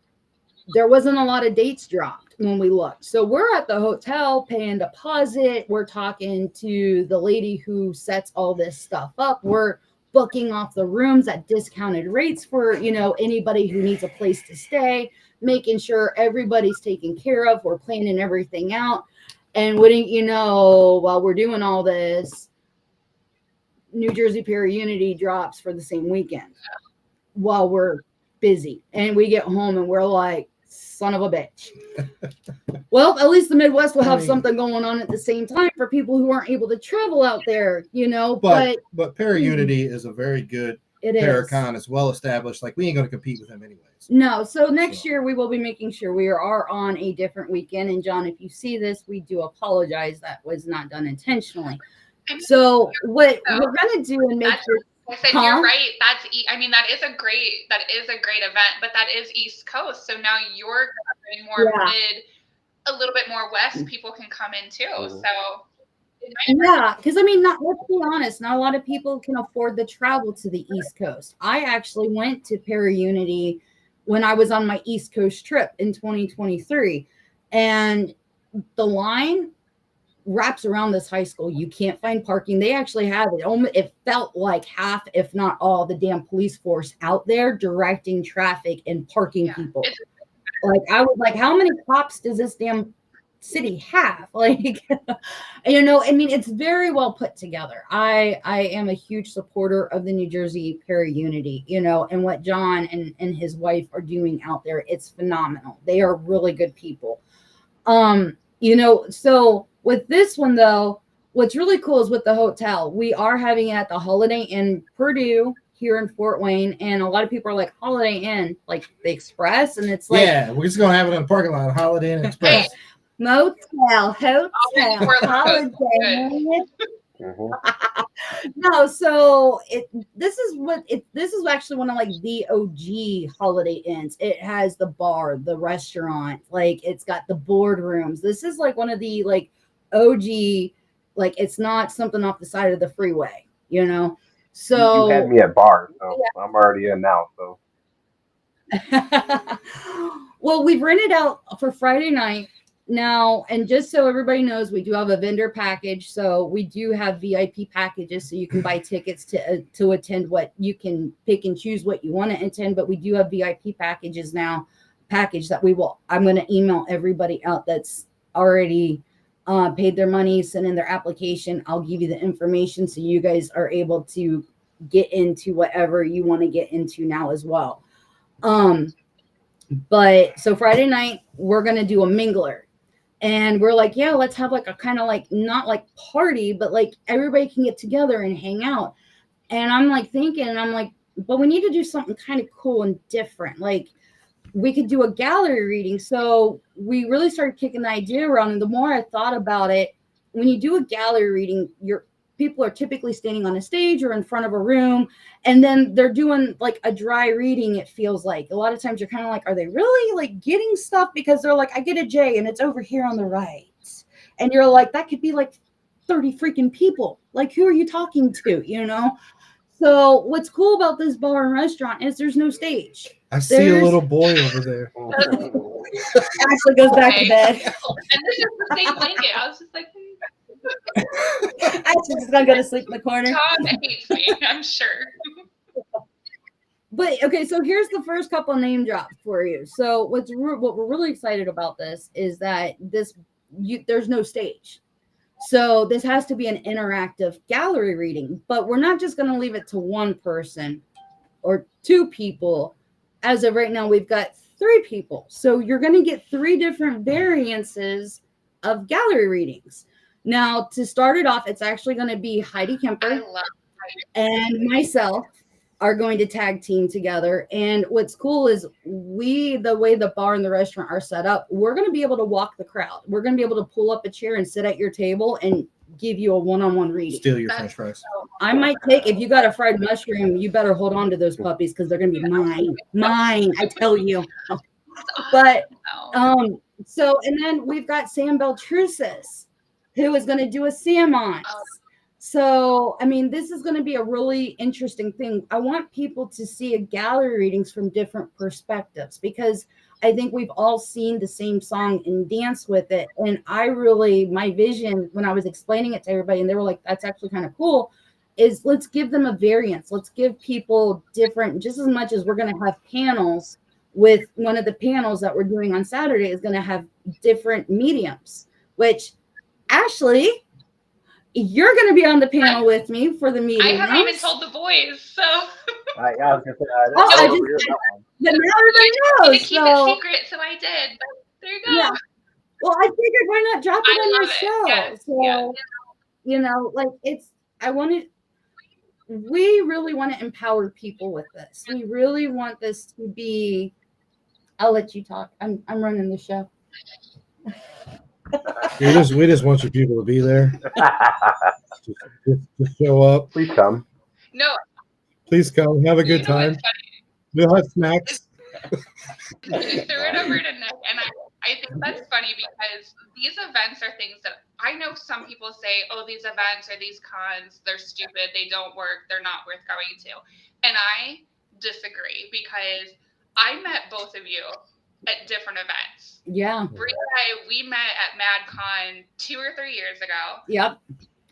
there wasn't a lot of dates dropped when we looked. So we're at the hotel paying deposit. We're talking to the lady who sets all this stuff up. We're booking off the rooms at discounted rates for, you know, anybody who needs a place to stay, making sure everybody's taken care of. We're planning everything out. And wouldn't you know, while we're doing all this, New Jersey Paraunity drops for the same weekend while we're busy. And we get home and we're like, son of a bitch. Well, at least the Midwest will have something going on at the same time for people who aren't able to travel out there, you know. But Paraunity is a very good Paracon. It's well established. Like, we ain't going to compete with them anyways. No. So next year we will be making sure we are on a different weekend. And John, if you see this, we do apologize. That was not done intentionally. So what we're going to do and make sure. I said, you're right. That is a great event, but that is East Coast. So now you're covering more mid, a little bit more west. People can come in too. So yeah, because I mean, let's be honest, not a lot of people can afford the travel to the East Coast. I actually went to Paraunity when I was on my East Coast trip in 2023, and the line wraps around this high school. You can't find parking. They actually have it. It felt like half, if not all, the damn police force out there directing traffic and parking people. Like, I was like, how many cops does this damn city have? Like, you know, I mean, it's very well put together. I am a huge supporter of the New Jersey Para-Unity, you know, and what John and his wife are doing out there. It's phenomenal. They are really good people. You know, so with this one though, what's really cool is with the hotel, we are having it at the Holiday Inn Purdue here in Fort Wayne, and a lot of people are like, Holiday Inn, like the Express, and it's like, yeah, we're just gonna have it in the parking lot, Holiday Inn Express. motel, Holiday Inn. No, so this is actually one of like the OG Holiday Inns. It has the bar, the restaurant, like it's got the boardrooms. This is like one of the like OG, like it's not something off the side of the freeway, you know. So you had me at bar, so yeah. I'm already in now. So well, we've rented out for Friday night now, and just so everybody knows, we do have a vendor package. So we do have VIP packages, so you can buy tickets to attend. What you can pick and choose what you want to attend, but we do have VIP packages now. Package that I'm going to email everybody out that's already paid their money, send in their application. I'll give you the information so you guys are able to get into whatever you want to get into now as well. But so Friday night, we're going to do a mingler. And we're like, yeah, let's have like a kind of like, not like party, but like everybody can get together and hang out. And I'm like thinking, and I'm like, but we need to do something kind of cool and different. Like we could do a gallery reading. So we really started kicking the idea around. And the more I thought about it, when you do a gallery reading, people are typically standing on a stage or in front of a room, and then they're doing like a dry reading. It feels like a lot of times you're kind of like, are they really like getting stuff? Because they're like, I get a J and it's over here on the right. And you're like, that could be like 30 freaking people. Like, who are you talking to? You know? So what's cool about this bar and restaurant is there's no stage. I see a little boy over there. Actually goes back to bed. And this is the same blanket. I was just like, Actually just gonna go to sleep in the corner. John hates me, I'm sure. But okay, so here's the first couple name drops for you. So what we're really excited about this is that there's no stage. So this has to be an interactive gallery reading, but we're not just going to leave it to one person or two people. As of right now, we've got 3 people. So you're going to get 3 different variances of gallery readings. Now, to start it off, it's actually going to be Heidi Kemper and myself are going to tag team together. And what's cool is the way the bar and the restaurant are set up, we're going to be able to walk the crowd. We're going to be able to pull up a chair and sit at your table and give you a one-on-one reading. Steal your French fries. I might take, if you got a fried mushroom, you better hold on to those puppies because they're going to be mine, I tell you. But, so, and then we've got Sam Beltrusis, who is going to do a Samons. So, I mean, this is going to be a really interesting thing. I want people to see gallery readings from different perspectives because I think we've all seen the same song and dance with it. And my vision when I was explaining it to everybody, and they were like, that's actually kind of cool, is let's give them a variance. Let's give people different, just as much as we're going to have panels. With one of the panels that we're doing on Saturday is going to have different mediums, which Ashley, you're going to be on the panel with me for the meeting. I haven't even told the boys, so. I was going to say, but now everybody knows. To keep it secret, so I did. But there you go. Yeah. Well, I figured why not drop it on your show? Yes. So, Yes. You know, like we really want to empower people with this. We really want this to be, I'll let you talk. I'm running the show. We just want you people to be there. just show up. Please come. No. Please come. Have a good time. We'll have snacks. You threw it over to Nick, and I think that's funny because these events are things that I know some people say, oh, these events or these cons, they're stupid, they don't work, they're not worth going to. And I disagree because I met both of you at different events. Yeah. Brie and I, we met at MadCon 2 or 3 years ago. Yep.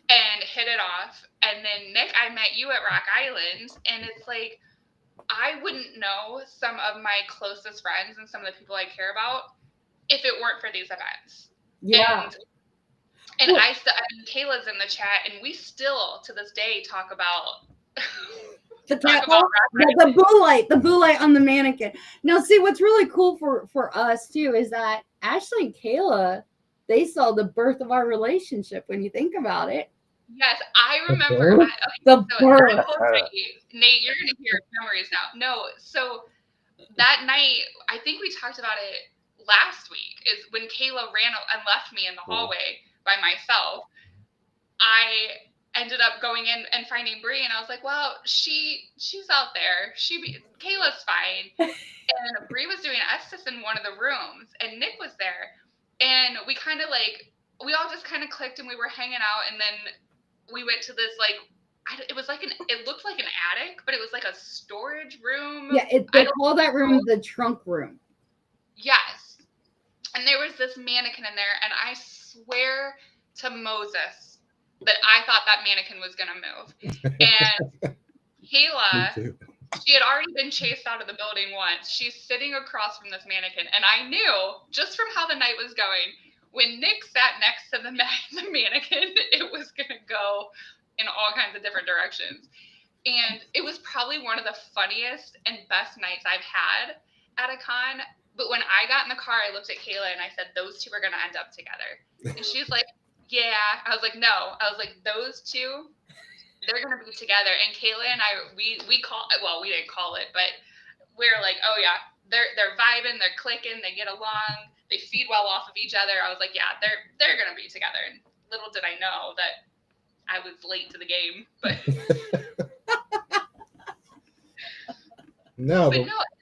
And hit it off. And then Nick, I met you at Rock Island, and it's like I wouldn't know some of my closest friends and some of the people I care about if it weren't for these events. Yeah. And I mean, Kayla's in the chat, and we still to this day talk about the blue light on the mannequin. Now, see, what's really cool for us too is that Ashley and Kayla, they saw the birth of our relationship. When you think about it. Yes, I remember. Nate, you're gonna hear memories now. No, so that night, I think we talked about it last week. Is when Kayla ran and left me in the hallway by myself. I ended up going in and finding Brie, and I was like, well, she's out there. Kayla's fine. And Brie was doing Estes in one of the rooms, and Nick was there. And we kind of we all just kind of clicked, and we were hanging out, and then we went to this, it was it looked like an attic, but it was like a storage room. Yeah, they call that room the trunk room. Yes. And there was this mannequin in there, and I swear to Moses that I thought that mannequin was going to move. And Kayla, she had already been chased out of the building once. She's sitting across from this mannequin, and I knew, just from how the night was going, when Nick sat next to the mannequin, it was going to go in all kinds of different directions. And it was probably one of the funniest and best nights I've had at a con. But when I got in the car, I looked at Kayla and I said, those two are going to end up together. And she's like, yeah. I was like, no. I was like, those two, they're going to be together. And Kayla and I, we didn't call it, but we're like, oh yeah, they're vibing, they're clicking, they get along, they feed well off of each other. I was like, yeah, they're going to be together. And little did I know that I was late to the game, but no,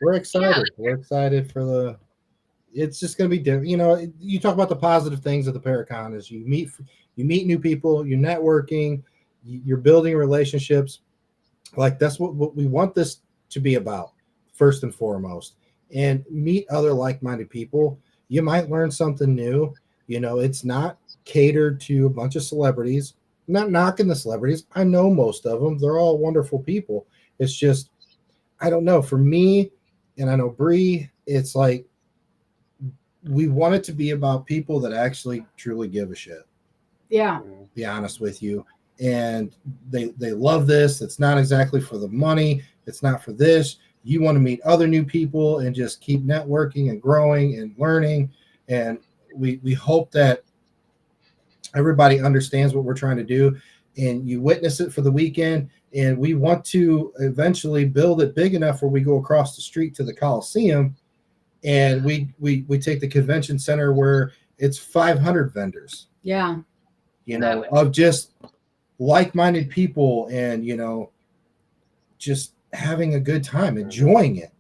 we're excited. Yeah, we're excited for it's just going to be different. You know, you talk about the positive things of the Paracon is you meet new people, you're networking, you're building relationships. Like that's what we want this to be about first and foremost, and meet other like-minded people. You might learn something new. You know, it's not catered to a bunch of celebrities. I'm not knocking the celebrities. I know most of them. They're all wonderful people. It's just, I don't know. For me, and I know Brie, it's like we want it to be about people that actually truly give a shit. Yeah. Be honest with you. And they love this. It's not exactly for the money. It's not for this. You want to meet other new people and just keep networking and growing and learning. And we hope that everybody understands what we're trying to do, and you witness it for the weekend. And we want to eventually build it big enough where we go across the street to the Coliseum, and we take the convention center where it's 500 vendors. Yeah. You know, of just like-minded people, and you know, just having a good time, enjoying it.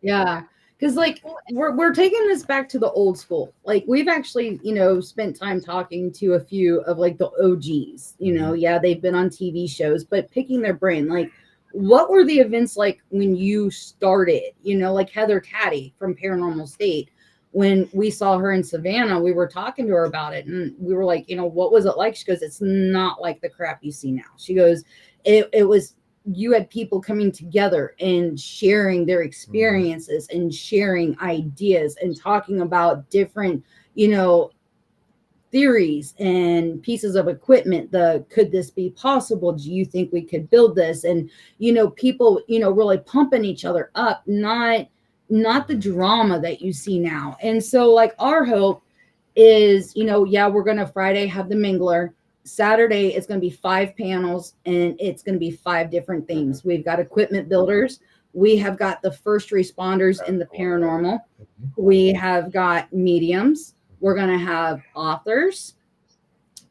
Yeah. Because like we're taking this back to the old school. Like we've actually, you know, spent time talking to a few of like the OGs, you know, yeah, they've been on TV shows, but picking their brain, like what were the events like when you started, you know, like Heather Taddy from Paranormal State, when we saw her in Savannah, we were talking to her about it, and we were like, you know, what was it like? She goes, it's not like the crap you see now. She goes, it was, you had people coming together and sharing their experiences and sharing ideas and talking about different, you know, theories and pieces of equipment. Could this be possible? Do you think we could build this? And, you know, people, you know, really pumping each other up, not the drama that you see now. And so like our hope is, you know, yeah, we're going to Friday have the Mingler. Saturday, it's going to be 5 panels, and it's going to be 5 different themes. We've got equipment builders. We have got the first responders in the paranormal. We have got mediums. We're going to have authors.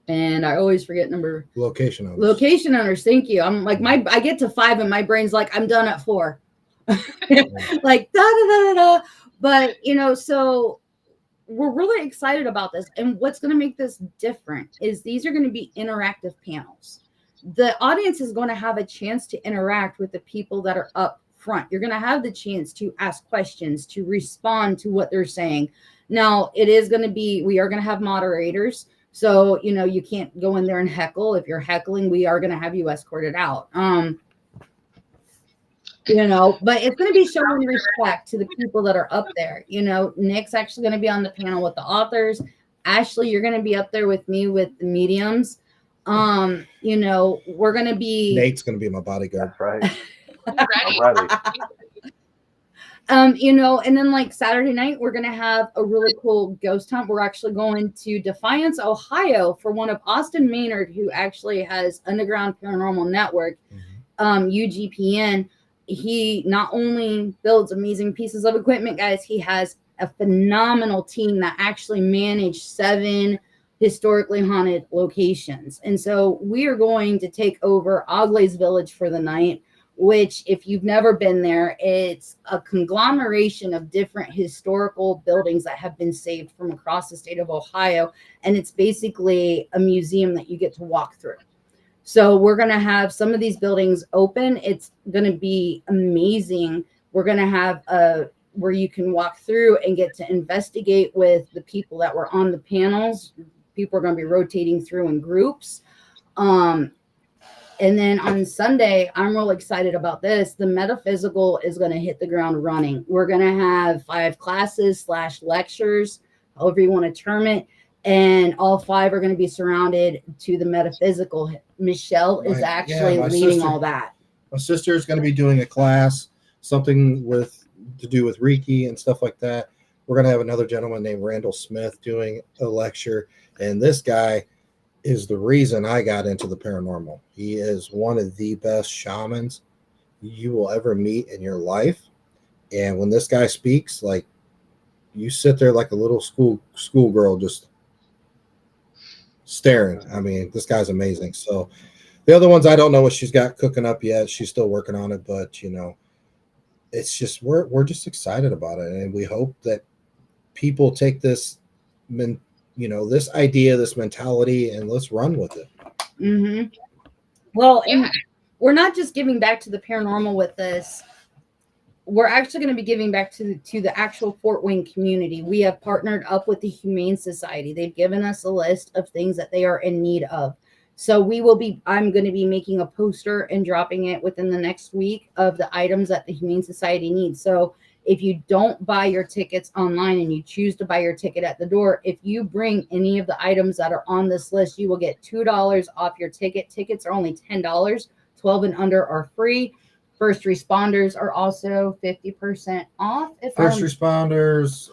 And I always forget number. Location owners. Location owners. Thank you. I'm like, I get to 5 and my brain's like, I'm done at 4. Like, da, da, da, da, da. But, you know, so we're really excited about this. And what's going to make this different is these are going to be interactive panels. The audience is going to have a chance to interact with the people that are up front. You're going to have the chance to ask questions, to respond to what they're saying. Now, it is going to be, we are going to have moderators. So, you know, you can't go in there and heckle. If you're heckling, we are going to have you escorted out. You know, but it's going to be showing respect to the people that are up there. You know, Nick's actually going to be on the panel with the authors. Ashley, you're going to be up there with me with the mediums. You know, we're going to be. Nate's going to be my bodyguard. That's right. Ready. I'm ready. You know, and then like Saturday night, we're going to have a really cool ghost hunt. We're actually going to Defiance, Ohio for one of Austin Maynard, who actually has Underground Paranormal Network, UGPN. He not only builds amazing pieces of equipment, guys, he has a phenomenal team that actually manage 7 historically haunted locations. And so we are going to take over Oglay's Village for the night, which, if you've never been there, it's a conglomeration of different historical buildings that have been saved from across the state of Ohio. And it's basically a museum that you get to walk through. So we're going to have some of these buildings open. It's going to be amazing. We're going to have where you can walk through and get to investigate with the people that were on the panels. People are going to be rotating through in groups. And then on Sunday, I'm real excited about this. The Metaphysical is going to hit the ground running. We're going to have 5 classes / lectures, however you want to term it. And all 5 are going to be surrounded to the Metaphysical. Michelle is actually leading all that. My sister is going to be doing a class, something to do with Reiki and stuff like that. We're going to have another gentleman named Randall Smith doing a lecture. And this guy is the reason I got into the paranormal. He is one of the best shamans you will ever meet in your life. And when this guy speaks, like, you sit there like a little schoolgirl just staring. I mean, this guy's amazing. So the other ones, I don't know what she's got cooking up yet. She's still working on it, but you know, it's just we're just excited about it, and we hope that people take this, this idea, this mentality, and let's run with it. Mm-hmm. Well, and we're not just giving back to the paranormal with this. We're actually going to be giving back to the actual Fort Wayne community. We have partnered up with the Humane Society. They've given us a list of things that they are in need of. So I'm going to be making a poster and dropping it within the next week of the items that the Humane Society needs. So if you don't buy your tickets online and you choose to buy your ticket at the door, if you bring any of the items that are on this list, you will get $2 off your ticket. Tickets are only $10. 12 and under are free. First responders are also 50% off. First responders,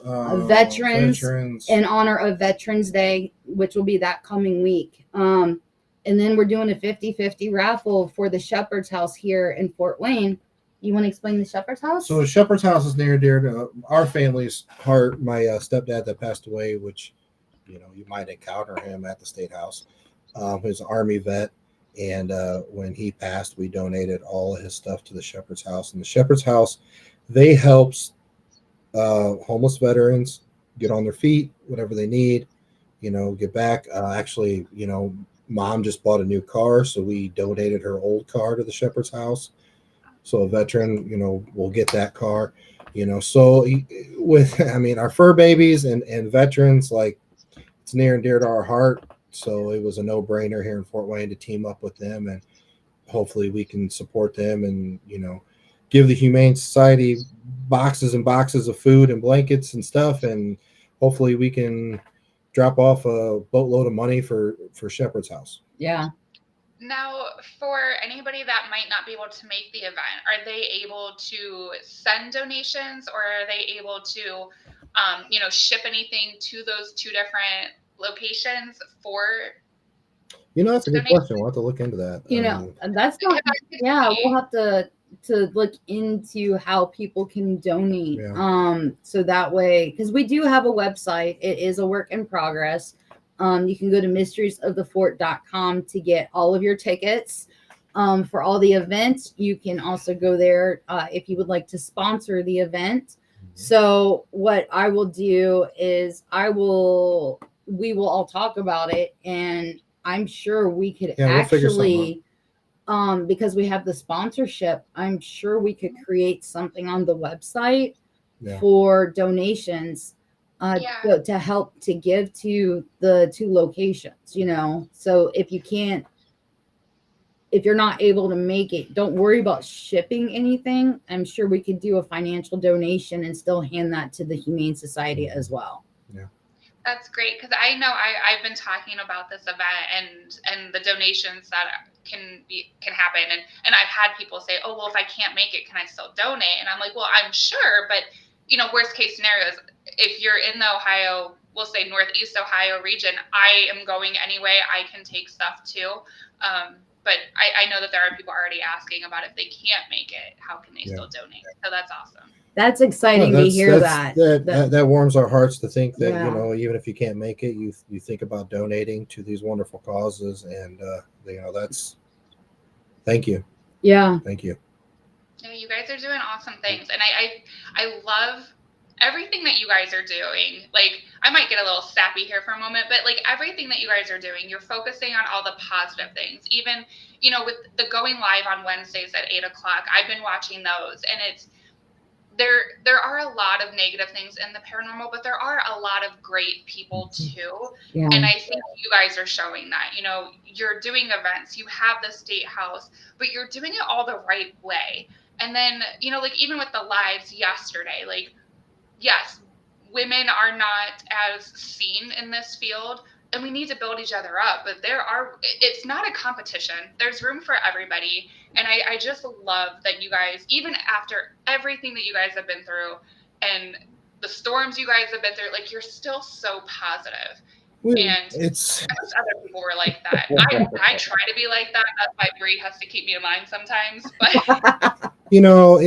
veterans, in honor of Veterans Day, which will be that coming week. And then we're doing a 50-50 raffle for the Shepherd's House here in Fort Wayne. You want to explain the Shepherd's House? So the Shepherd's House is near and dear to our family's heart. My stepdad that passed away, which, you might encounter him at the State House. He's an Army vet. And when he passed, we donated all of his stuff to the Shepherd's House. And the Shepherd's House, they helps homeless veterans get on their feet, whatever they need, get back. Actually, Mom just bought a new car, so we donated her old car to the Shepherd's House. So a veteran, will get that car, So our fur babies and veterans, like, it's near and dear to our heart. So it was a no-brainer here in Fort Wayne to team up with them, and hopefully we can support them and, give the Humane Society boxes and boxes of food and blankets and stuff. And hopefully we can drop off a boatload of money for Shepherd's House. Yeah. Now, for anybody that might not be able to make the event, are they able to send donations, or are they able to, ship anything to those 2 different locations for? That's a good question. We'll have to look into that. That's not. Yeah, we'll have to look into how people can donate. Yeah. So that way, because we do have a website. It is a work in progress. You can go to mysteriesofthefort.com to get all of your tickets for all the events. You can also go there if you would like to sponsor the event. Mm-hmm. So what I will do is we will all talk about it, and I'm sure we could actually because we have the sponsorship, I'm sure we could create something on the website for donations to help to give to the 2 locations, you know. So if you're not able to make it, don't worry about shipping anything. I'm sure we could do a financial donation and still hand that to the Humane Society as well. Yeah. That's great, because I know I've been talking about this event and the donations that can happen, and I've had people say, oh, well, if I can't make it, can I still donate? And I'm like, well, I'm sure, but you know, worst case scenarios, if you're in the Ohio, we'll say Northeast Ohio region, I am going anyway. I can take stuff too. But I know that there are people already asking about if they can't make it, how can they still donate? So that's awesome. That's exciting to hear that. That warms our hearts to think that, you know, even if you can't make it, you think about donating to these wonderful causes. And, you know, thank you. Yeah. Thank you. Yeah, you guys are doing awesome things. And I love everything that you guys are doing. Like, I might get a little sappy here for a moment, but like everything that you guys are doing, you're focusing on all the positive things. Even, you know, with the going live on Wednesdays at 8 o'clock, I've been watching those, and it's, there are a lot of negative things in the paranormal, but there are a lot of great people too. Yeah. And I think you guys are showing that. You know, you're doing events, you have the state house, but you're doing it all the right way. And then, you know, like even with the lives yesterday, like, yes, women are not as seen in this field, and we need to build each other up, but it's not a competition. There's room for everybody. And I just love that you guys, even after everything that you guys have been through and the storms you guys have been through, like, you're still so positive. And other people were like that. I try to be like that. That's why Brie has to keep me in line sometimes. But you know,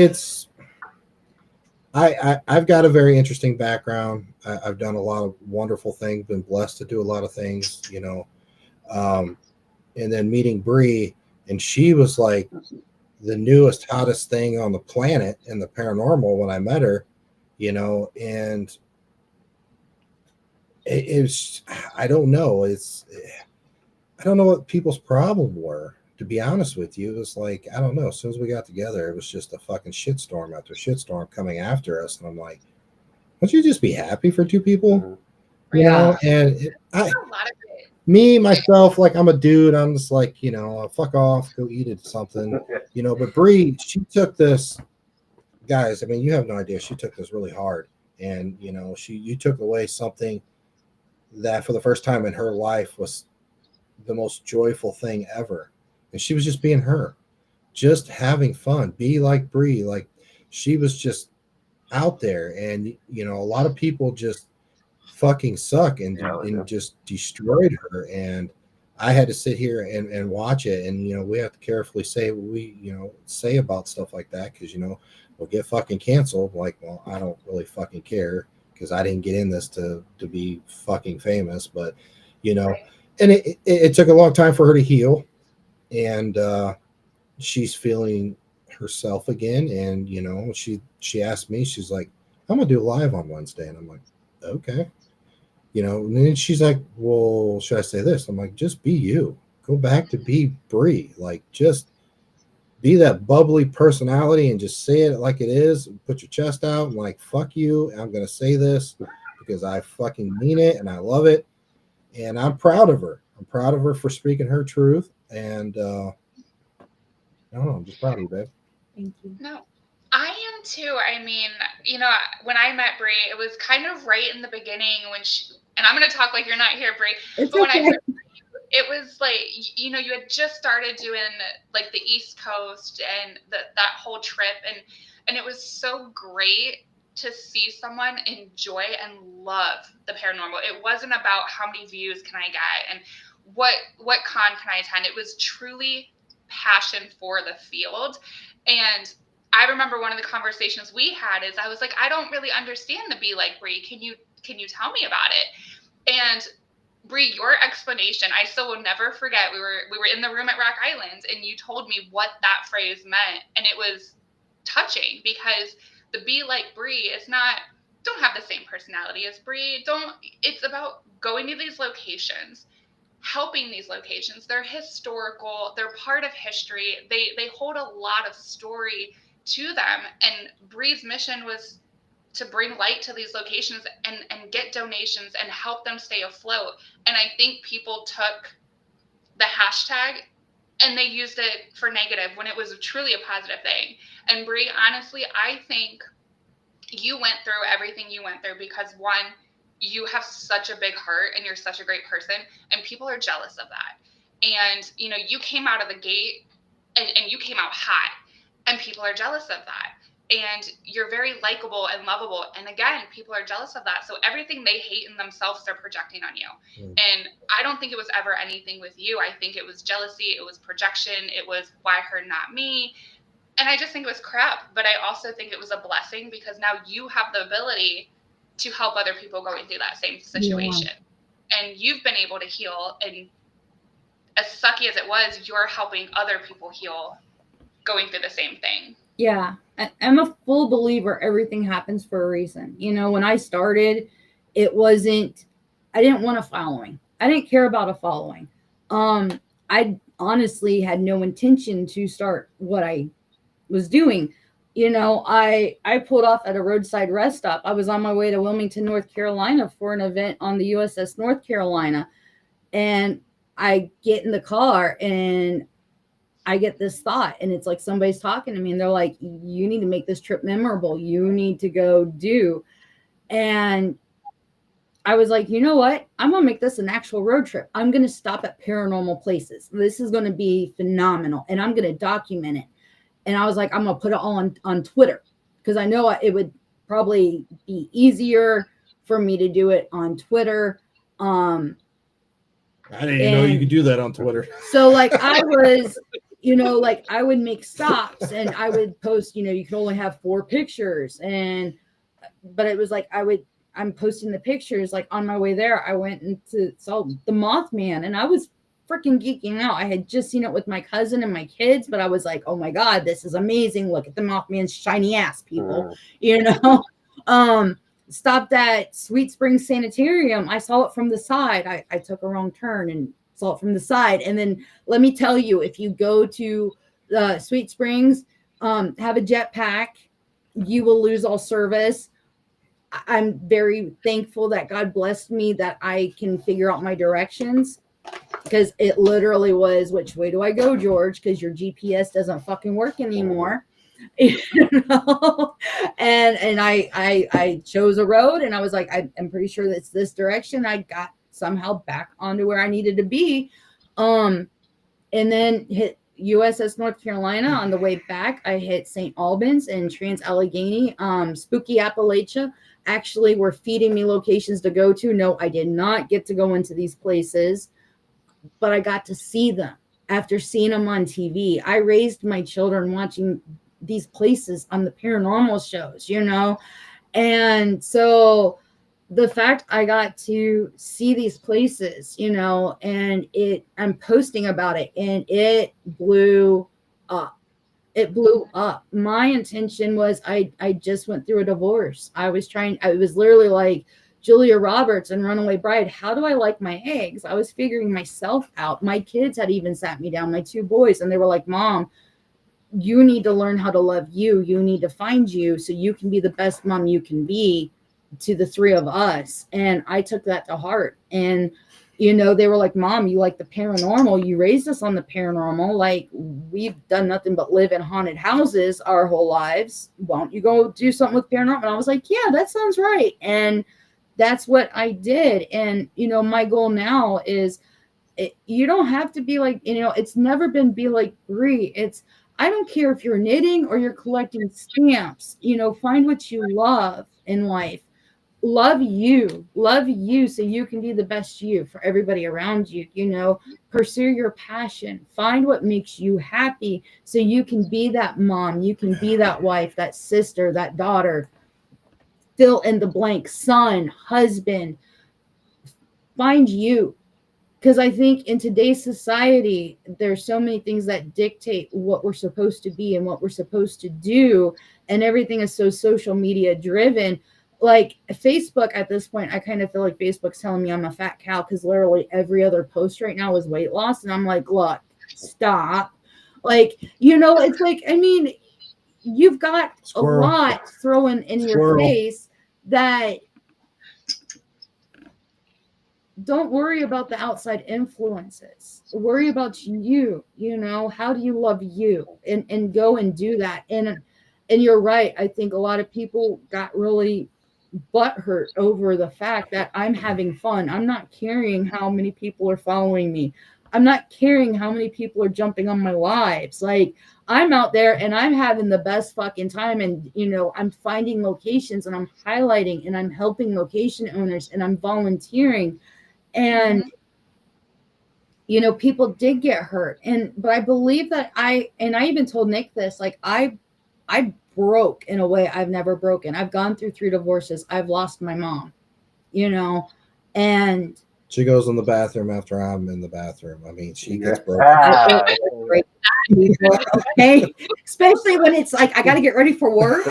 I've got a very interesting background. I've done a lot of wonderful things, been blessed to do a lot of things, you know. And then meeting Brie, and she was like the newest, hottest thing on the planet in the paranormal when I met her, you know. And it's, I don't know. I don't know what people's problem were, to be honest with you. It was like, I don't know. As soon as we got together, it was just a fucking shitstorm after shitstorm coming after us. And I'm like, won't you just be happy for 2 people? You know? And me, myself, like, I'm a dude. I'm just like, you know, fuck off, go eat it something, you know. But Brie, she took this, guys, I mean, you have no idea. She took this really hard. And, you know, you took away something that for the first time in her life was the most joyful thing ever. And she was just being her, just having fun, be like Brie. Like, she was just out there. And, you know, a lot of people just fucking suck and just destroyed her. And I had to sit here and watch it. And, you know, we have to carefully say what we, you know, say about stuff like that, because, you know, we'll get fucking canceled. Like, well, I don't really fucking care, because I didn't get in this to be fucking famous. But, you know, and it took a long time for her to heal. And she's feeling herself again. And, you know, she asked me, she's like, I'm gonna do a live on Wednesday. And I'm like, okay. You know, and then she's like, well, should I say this? I'm like, just be you. Go back to be Brie. Like, just be that bubbly personality and just say it like it is. Put your chest out and like, fuck you. I'm going to say this because I fucking mean it and I love it. And I'm proud of her. I'm proud of her for speaking her truth. And I don't know, I'm just proud of you, babe. Thank you. No, I am too. I mean, you know, when I met Brie, it was kind of right in the beginning when and I'm going to talk like you're not here, Brie. It's but okay. When I first, it was like, you know, you had just started doing like the East Coast and that whole trip. And it was so great to see someone enjoy and love the paranormal. It wasn't about how many views can I get and what con can I attend. It was truly passion for the field. And I remember one of the conversations we had is I was like, I don't really understand the Be Like Brie. Can you tell me about it? And Brie, your explanation, I still will never forget. We were in the room at Rock Island, and you told me what that phrase meant, and it was touching, because the Be Like Brie is not, don't have the same personality as Brie. It's about going to these locations, helping these locations. They're historical, they're part of history. They hold a lot of story to them. And Brie's mission was to bring light to these locations and get donations and help them stay afloat. And I think people took the hashtag and they used it for negative when it was truly a positive thing. And Brie, honestly, I think you went through everything you went through because, one, you have such a big heart and you're such a great person, and people are jealous of that. And, you know, you came out of the gate and you came out hot, and people are jealous of that. And you're very likable and lovable. And again, people are jealous of that. So everything they hate in themselves, they're projecting on you. And I don't think it was ever anything with you. I think it was jealousy. It was projection. It was why her, not me. And I just think it was crap. But I also think it was a blessing because now you have the ability to help other people going through that same situation. Yeah. And you've been able to heal. And as sucky as it was, you're helping other people heal going through the same thing. Yeah, I'm a full believer everything happens for a reason. You know, when I started, I didn't want a following. I didn't care about a following. I honestly had no intention to start what I was doing. You know, I pulled off at a roadside rest stop. I was on my way to Wilmington, North Carolina for an event on the USS North Carolina. And I get in the car and I get this thought, and it's like somebody's talking to me and they're like, you need to make this trip memorable. You need to go do. And I was like, you know what? I'm going to make this an actual road trip. I'm going to stop at paranormal places. This is going to be phenomenal. And I'm going to document it. And I was like, I'm going to put it all on Twitter because I know it would probably be easier for me to do it on Twitter. I didn't even know you could do that on Twitter. So like I was, you know, like I would make stops and I would post, you know, you can only have 4 pictures. But it was like, I'm posting the pictures. Like on my way there, I went and saw the Mothman and I was freaking geeking out. I had just seen it with my cousin and my kids, but I was like, oh my God, this is amazing. Look at the Mothman's shiny ass, people, you know? Stopped at Sweet Springs Sanitarium. I saw it from the side. I took a wrong turn and saw it from the side. And then let me tell you, if you go to Sweet Springs, have a jetpack, you will lose all service. I'm very thankful that God blessed me that I can figure out my directions because it literally was, which way do I go, George? Because your GPS doesn't fucking work anymore. You know? and I chose a road and I was like, I'm pretty sure that's this direction. I got somehow back onto where I needed to be. And then hit USS North Carolina. On the way back, I hit St. Albans and Trans-Allegheny. Spooky Appalachia actually were feeding me locations to go to. No, I did not get to go into these places, but I got to see them after seeing them on TV. I raised my children watching these places on the paranormal shows, you know? And so the fact I got to see these places, you know, and I'm posting about it and it blew up. It blew up. My intention was I just went through a divorce. I was literally like Julia Roberts and Runaway Bride. How do I like my eggs? I was figuring myself out. My kids had even sat me down, my 2 boys, and they were like, Mom, you need to learn how to love you. You need to find you so you can be the best mom you can be to the 3 of us. And I took that to heart. And, you know, they were like, Mom, you like the paranormal. You raised us on the paranormal. Like, we've done nothing but live in haunted houses our whole lives. Why don't you go do something with paranormal? And I was like, yeah, that sounds right. And that's what I did. And, you know, my goal now is you don't have to be like, you know, it's never been be like Brie. I don't care if you're knitting or you're collecting stamps, you know, find what you love in life. Love you so you can be the best you for everybody around you, you know, pursue your passion, find what makes you happy so you can be that mom, you can be that wife, that sister, that daughter, fill in the blank, son, husband, find you. Because I think in today's society, there's so many things that dictate what we're supposed to be and what we're supposed to do. And everything is so social media driven. like Facebook at this point, I kind of feel like Facebook's telling me I'm a fat cow because literally every other post right now is weight loss. And I'm like, look, stop. Like, it's like, I mean, you've got Squirrel. a lot thrown in your Squirrel. face that don't worry about the outside influences. Worry about you, how do you love you and go and do that. And you're right. I think a lot of people got really butthurt over the fact that I'm having fun. I'm not caring how many people are following me. I'm not caring how many people are jumping on my lives. Like, I'm out there and I'm having the best fucking time. And, I'm finding locations and I'm highlighting and I'm helping location owners and I'm volunteering. And, people did get hurt. But I believe that I even told Nick this, like, I broke in a way I've never broken. I've gone through 3 divorces. I've lost my mom, and She goes in the bathroom after I'm in the bathroom. I mean, she gets broken. Okay, especially when it's like I got to get ready for work,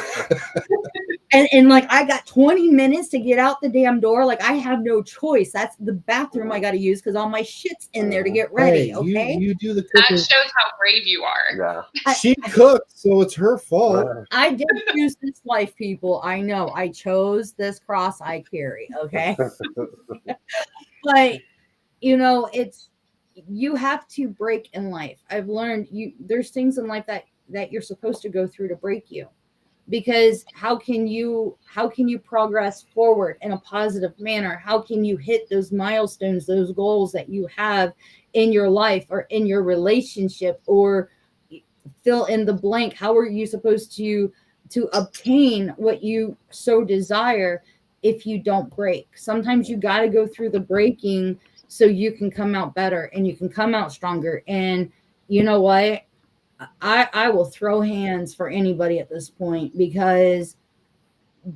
and like I got 20 minutes to get out the damn door. Like I have no choice. That's the bathroom I got to use because all my shit's in there to get ready. Hey, okay, you do the That cooking. shows how brave you are. Yeah. She cooked, so it's her fault. I did choose this life, people. I know I chose this cross I carry. Okay, but it's. You have to break in life. I've learned there's things in life that you're supposed to go through to break you, because how can you progress forward in a positive manner? How can you hit those milestones, those goals that you have in your life or in your relationship, or fill in the blank? How are you supposed to obtain what you so desire if you don't break? Sometimes you got to go through the breaking so you can come out better and you can come out stronger. And you know what? I will throw hands for anybody at this point, because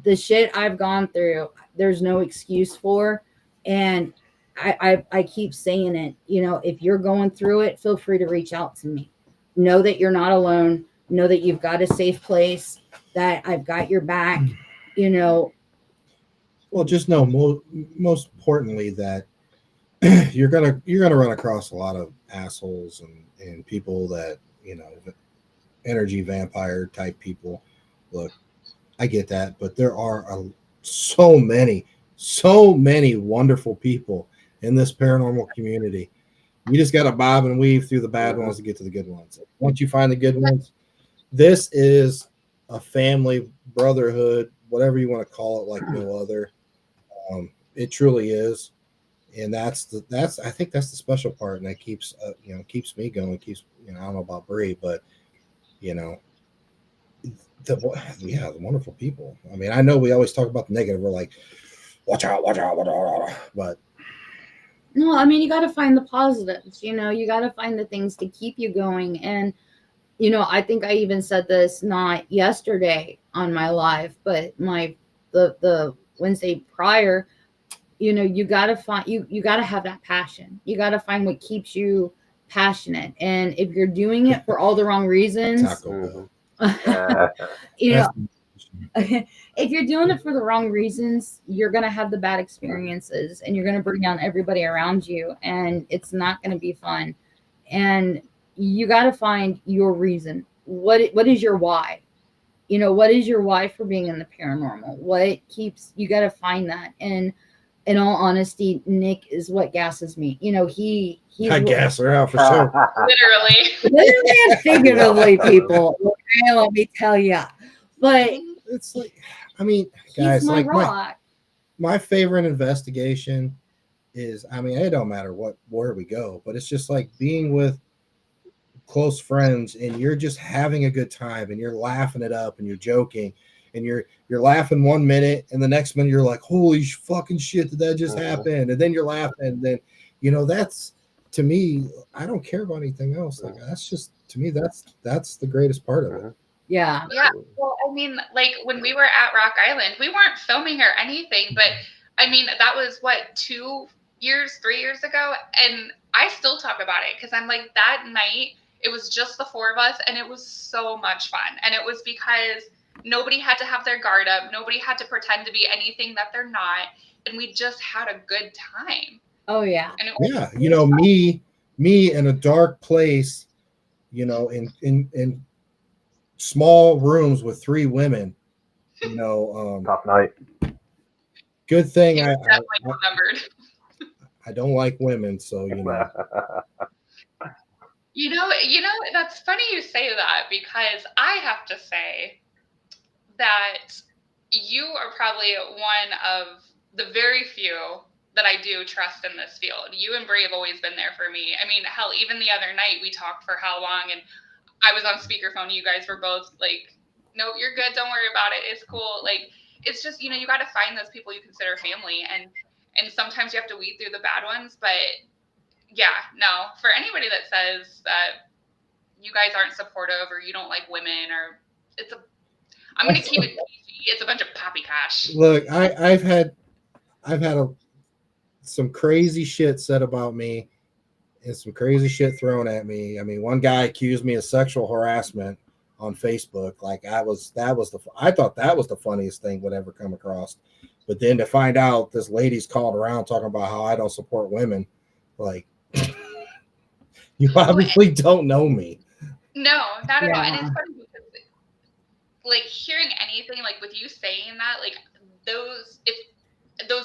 the shit I've gone through, there's no excuse for. And I keep saying it, if you're going through it, feel free to reach out to me. Know that you're not alone. Know that you've got a safe place, that I've got your back, Well, just know most importantly that you're gonna run across a lot of assholes and people that energy vampire type people. Look, I get that, but there are so many wonderful people in this paranormal community. You just got to bob and weave through the bad ones to get to the good ones. Once you find the good ones, this is a family brotherhood, whatever you want to call it, like no other. It truly is. And I think that's the special part, and that keeps keeps me going. Keeps I don't know about Brie, but the wonderful people. I mean, I know we always talk about the negative. We're like, watch out, but no, I mean, you got to find the positives. You got to find the things to keep you going. And I think I even said this not yesterday on my live, but the Wednesday prior. You got to find you got to have that passion. You got to find what keeps you passionate. And if you're doing it for all the wrong reasons, Taco Bell. If you're doing it for the wrong reasons, you're going to have the bad experiences and you're going to bring down everybody around you, and it's not going to be fun. And you got to find your reason. What is your why? What is your why for being in the paranormal? You got to find that. And in all honesty, Nick is what gasses me. He's I gas her out for sure. Literally and figuratively, people. Okay, let me tell you. But it's like, I mean, guys, my like rock. my favorite investigation is, I mean, it don't matter where we go, but it's just like being with close friends and you're just having a good time and you're laughing it up and you're joking and you're laughing 1 minute and the next minute you're like, holy fucking shit, did that just happen? And then you're laughing. And then that's, to me, I don't care about anything else. Like, that's just, to me, that's the greatest part of it. Yeah. Well, I mean, like when we were at Rock Island, we weren't filming or anything, but I mean, that was what, 3 years ago, and I still talk about it because I'm like, that night it was just the 4 of us and it was so much fun. And it was because Nobody had to have their guard up. Nobody had to pretend to be anything that they're not. And we just had a good time. Oh yeah. And Yeah, you know, me in a dark place, you know, in small rooms with 3 women, you know, Tough night. good thing he was definitely remembered. I don't like women, so you know. You know, that's funny you say that, because I have to say that you are probably one of the very few that I do trust in this field. You and Brie have always been there for me. I mean, hell, even the other night we talked for how long, and I was on speakerphone. You guys were both like, "No, you're good. Don't worry about it. It's cool." Like, it's just, you got to find those people you consider family, and sometimes you have to weed through the bad ones. But yeah, no, for anybody that says that you guys aren't supportive or you don't like women, or I'm going to keep it PG. It's a bunch of poppycock. Look, I've had some crazy shit said about me and some crazy shit thrown at me. I mean, one guy accused me of sexual harassment on Facebook. Like I thought that was the funniest thing would ever come across. But then to find out this lady's called around talking about how I don't support women, like you obviously don't know me. No, not at all. And Yeah. it's funny because, like, hearing anything like with you saying that, like those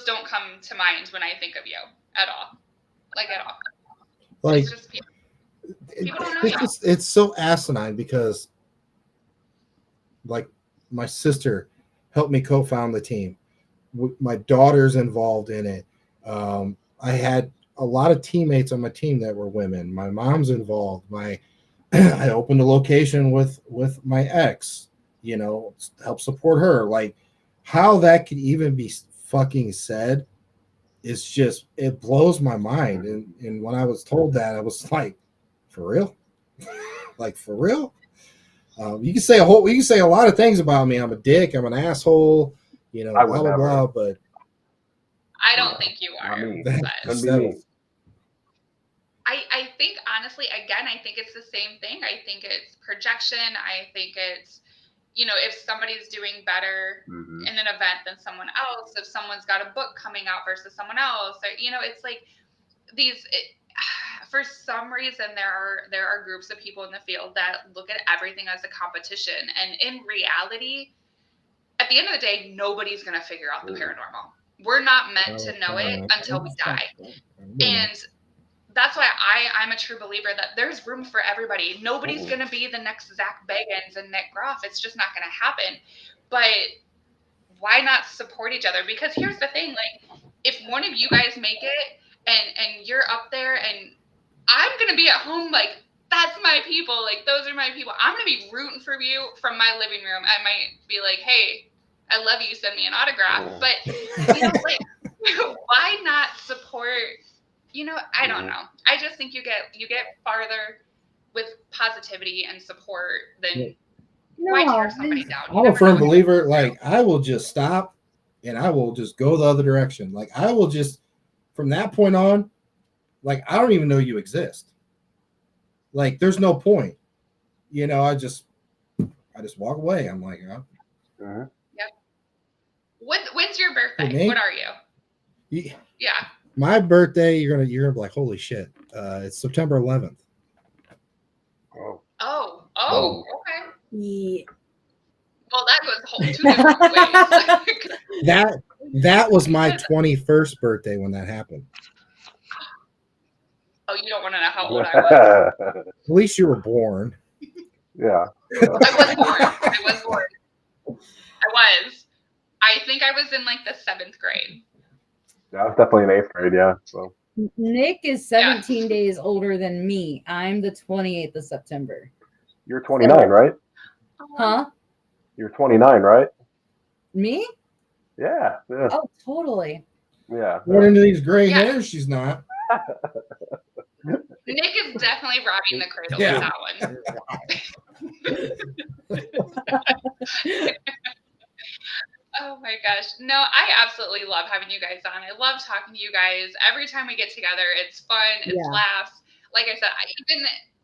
don't come to mind when I think of you at all, like at all. Like It's just people don't know you. it's so asinine because like my sister helped me co-found the team. My daughter's involved in it. I had a lot of teammates on my team that were women. My mom's involved. I opened a location with my ex, you know, help support her. Like how that could even be fucking said is just, it blows my mind. And when I was told that, I was like, for real? Like for real? You can say a lot of things about me. I'm a dick. I'm an asshole. You know, blah blah blah. But I don't think you are. I think honestly, again, I think it's the same thing. I think it's projection. I think it's, if somebody's doing better in an event than someone else, if someone's got a book coming out versus someone else, or, it's like for some reason there are groups of people in the field that look at everything as a competition. And in reality, at the end of the day, nobody's going to figure out the paranormal. We're not meant to know it until we die. And that's why I'm a true believer that there's room for everybody. Nobody's going to be the next Zach Bagans and Nick Groff. It's just not going to happen. But why not support each other? Because here's the thing, like, if one of you guys make it and you're up there and I'm going to be at home, like, that's my people. Like, those are my people. I'm going to be rooting for you from my living room. I might be like, hey, I love you. Send me an autograph. But, like, why not support? I don't know. I just think you get farther with positivity and support than why tear somebody down. I'm a firm believer. Like, I will just stop and I will just go the other direction. Like, I will just, from that point on, like, I don't even know you exist. Like, there's no point. I just walk away. I'm like, oh. Yep. When's your birthday? What are you? Yeah. My birthday, you're gonna be like, holy shit. It's September 11th. Oh, okay. Yeah. Well, that goes 2 different ways. That was my 21st birthday when that happened. Oh, you don't want to know how old I was. At least you were born. Yeah. I was born. I think I was in like the 7th grade. Yeah, I was definitely in 8th grade, yeah. So Nick is 17 days older than me. I'm the 28th of September. You're 29, right? Huh? You're 29, right? Me? Yeah. Oh, totally. Yeah. Born into these gray hairs, she's not. Nick is definitely robbing the cradle with that one. Oh my gosh. No, I absolutely love having you guys on. I love talking to you guys. Every time we get together, it's fun. It's laughs. Like I said,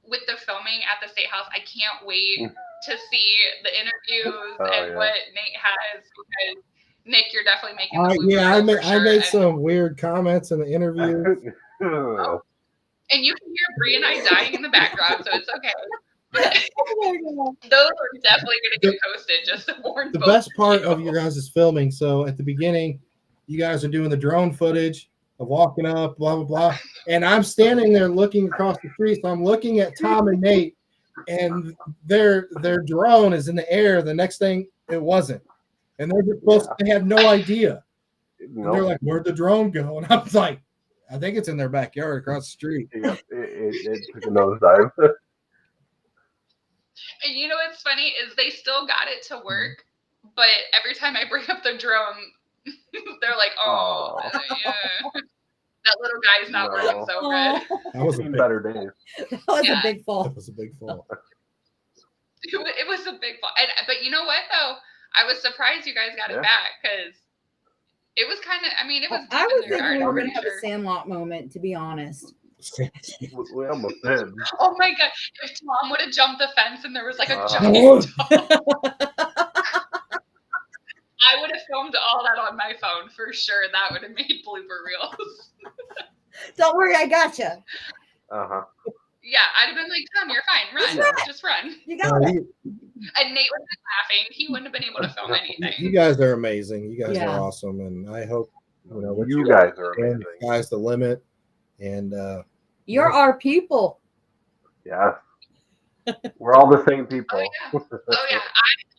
with the filming at the State House, I can't wait to see the interviews and what Nate has, because Nick, you're definitely making the blooper reel for sure. I made some weird comments in the interview. Oh, and you can hear Brie and I dying in the background, so it's okay. Those are definitely going to get posted, just to warn the best part of your guys' filming. So at the beginning, you guys are doing the drone footage of walking up, blah, blah, blah. And I'm standing there looking across the street. So I'm looking at Tom and Nate, and their drone is in the air. The next thing, it wasn't. And they're supposed they have no idea. And they're like, where'd the drone go? And I was like, I think it's in their backyard across the street. Yeah, it took a nosedive. And you know what's funny is they still got it to work, but every time I bring up the drone, they're like, "Oh, yeah, that little guy's not working so good." That was better days. That was a big fall. That was a big fall. It was a big fall. But you know what though? I was surprised you guys got it back, because it was kind of. I mean, it was. I was thinking we were going to have a Sandlot moment, to be honest. We almost did. Oh my god! If Tom would have jumped the fence and there was like a giant I would have filmed all that on my phone for sure. That would have made blooper reels. Don't worry, I gotcha. Yeah, I'd have been like, Tom, you're fine. Run. Just run. You got it. And Nate would have been laughing. He wouldn't have been able to film anything. You guys are amazing. You guys are awesome. And I hope, what you guys are amazing. Sky's the limit. And you're our people. Yeah. We're all the same people. Oh yeah.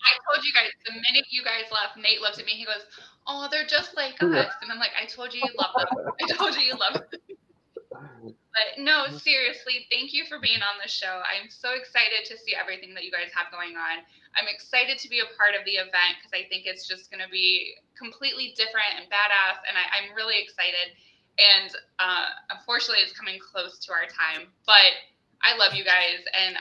I told you guys, the minute you guys left, Nate looked at me, he goes, "Oh, they're just like us." And I'm like, I told you love them. I told you love them. But no, seriously, thank you for being on the show. I'm so excited to see everything that you guys have going on. I'm excited to be a part of the event, because I think it's just going to be completely different and badass, and I'm really excited. And unfortunately, it's coming close to our time, but I love you guys, and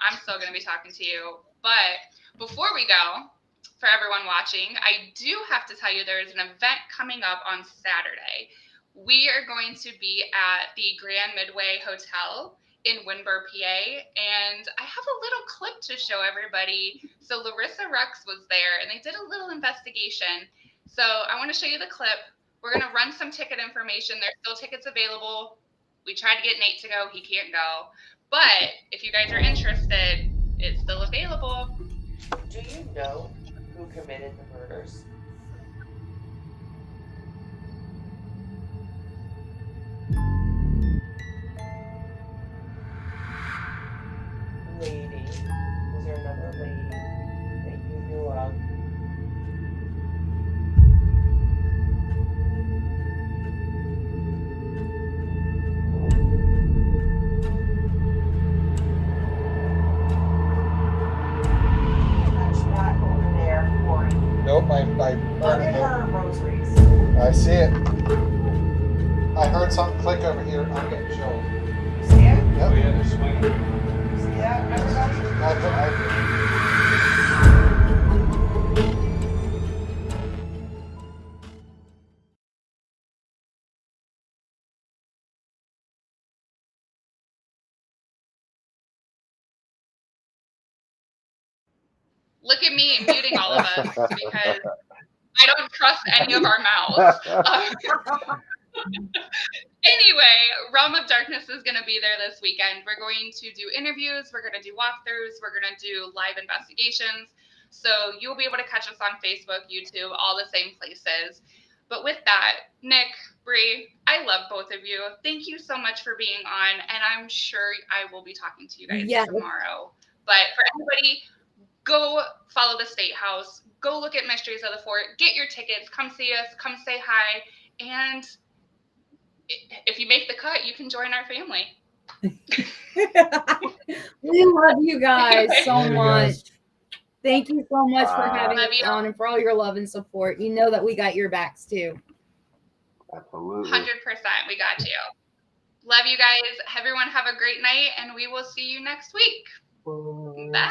I'm still going to be talking to you. But before we go, for everyone watching, I do have to tell you there is an event coming up on Saturday. We are going to be at the Grand Midway Hotel in Winburn, PA, and I have a little clip to show everybody. So Larissa Rex was there, and they did a little investigation. So I want to show you the clip. We're going to run some ticket information. There's still tickets available. We tried to get Nate to go. He can't go. But if you guys are interested, it's still available. Do you know who committed the murders? Lady. Was there another lady that you knew of? Nope, I Look at her rosaries. I see it. I heard something click over here. I'm getting chilled. See it? Yep. Oh yeah, they're swinging. See that, everybody? Look at me muting all of us, because I don't trust any of our mouths. Anyway, Realm of Darkness is going to be there this weekend. We're going to do interviews. We're going to do walkthroughs. We're going to do live investigations. So you'll be able to catch us on Facebook, YouTube, all the same places. But with that, Nick, Brie, I love both of you. Thank you so much for being on. And I'm sure I will be talking to you guys tomorrow. But for everybody, go follow the State House. Go look at Mysteries of the Fort. Get your tickets. Come see us. Come say hi. And if you make the cut, you can join our family. We love you guys so much. Thank you so much for having us on and for all your love and support. You know that we got your backs too. Absolutely. 100%. We got you. Love you guys. Everyone have a great night, and we will see you next week. Bye.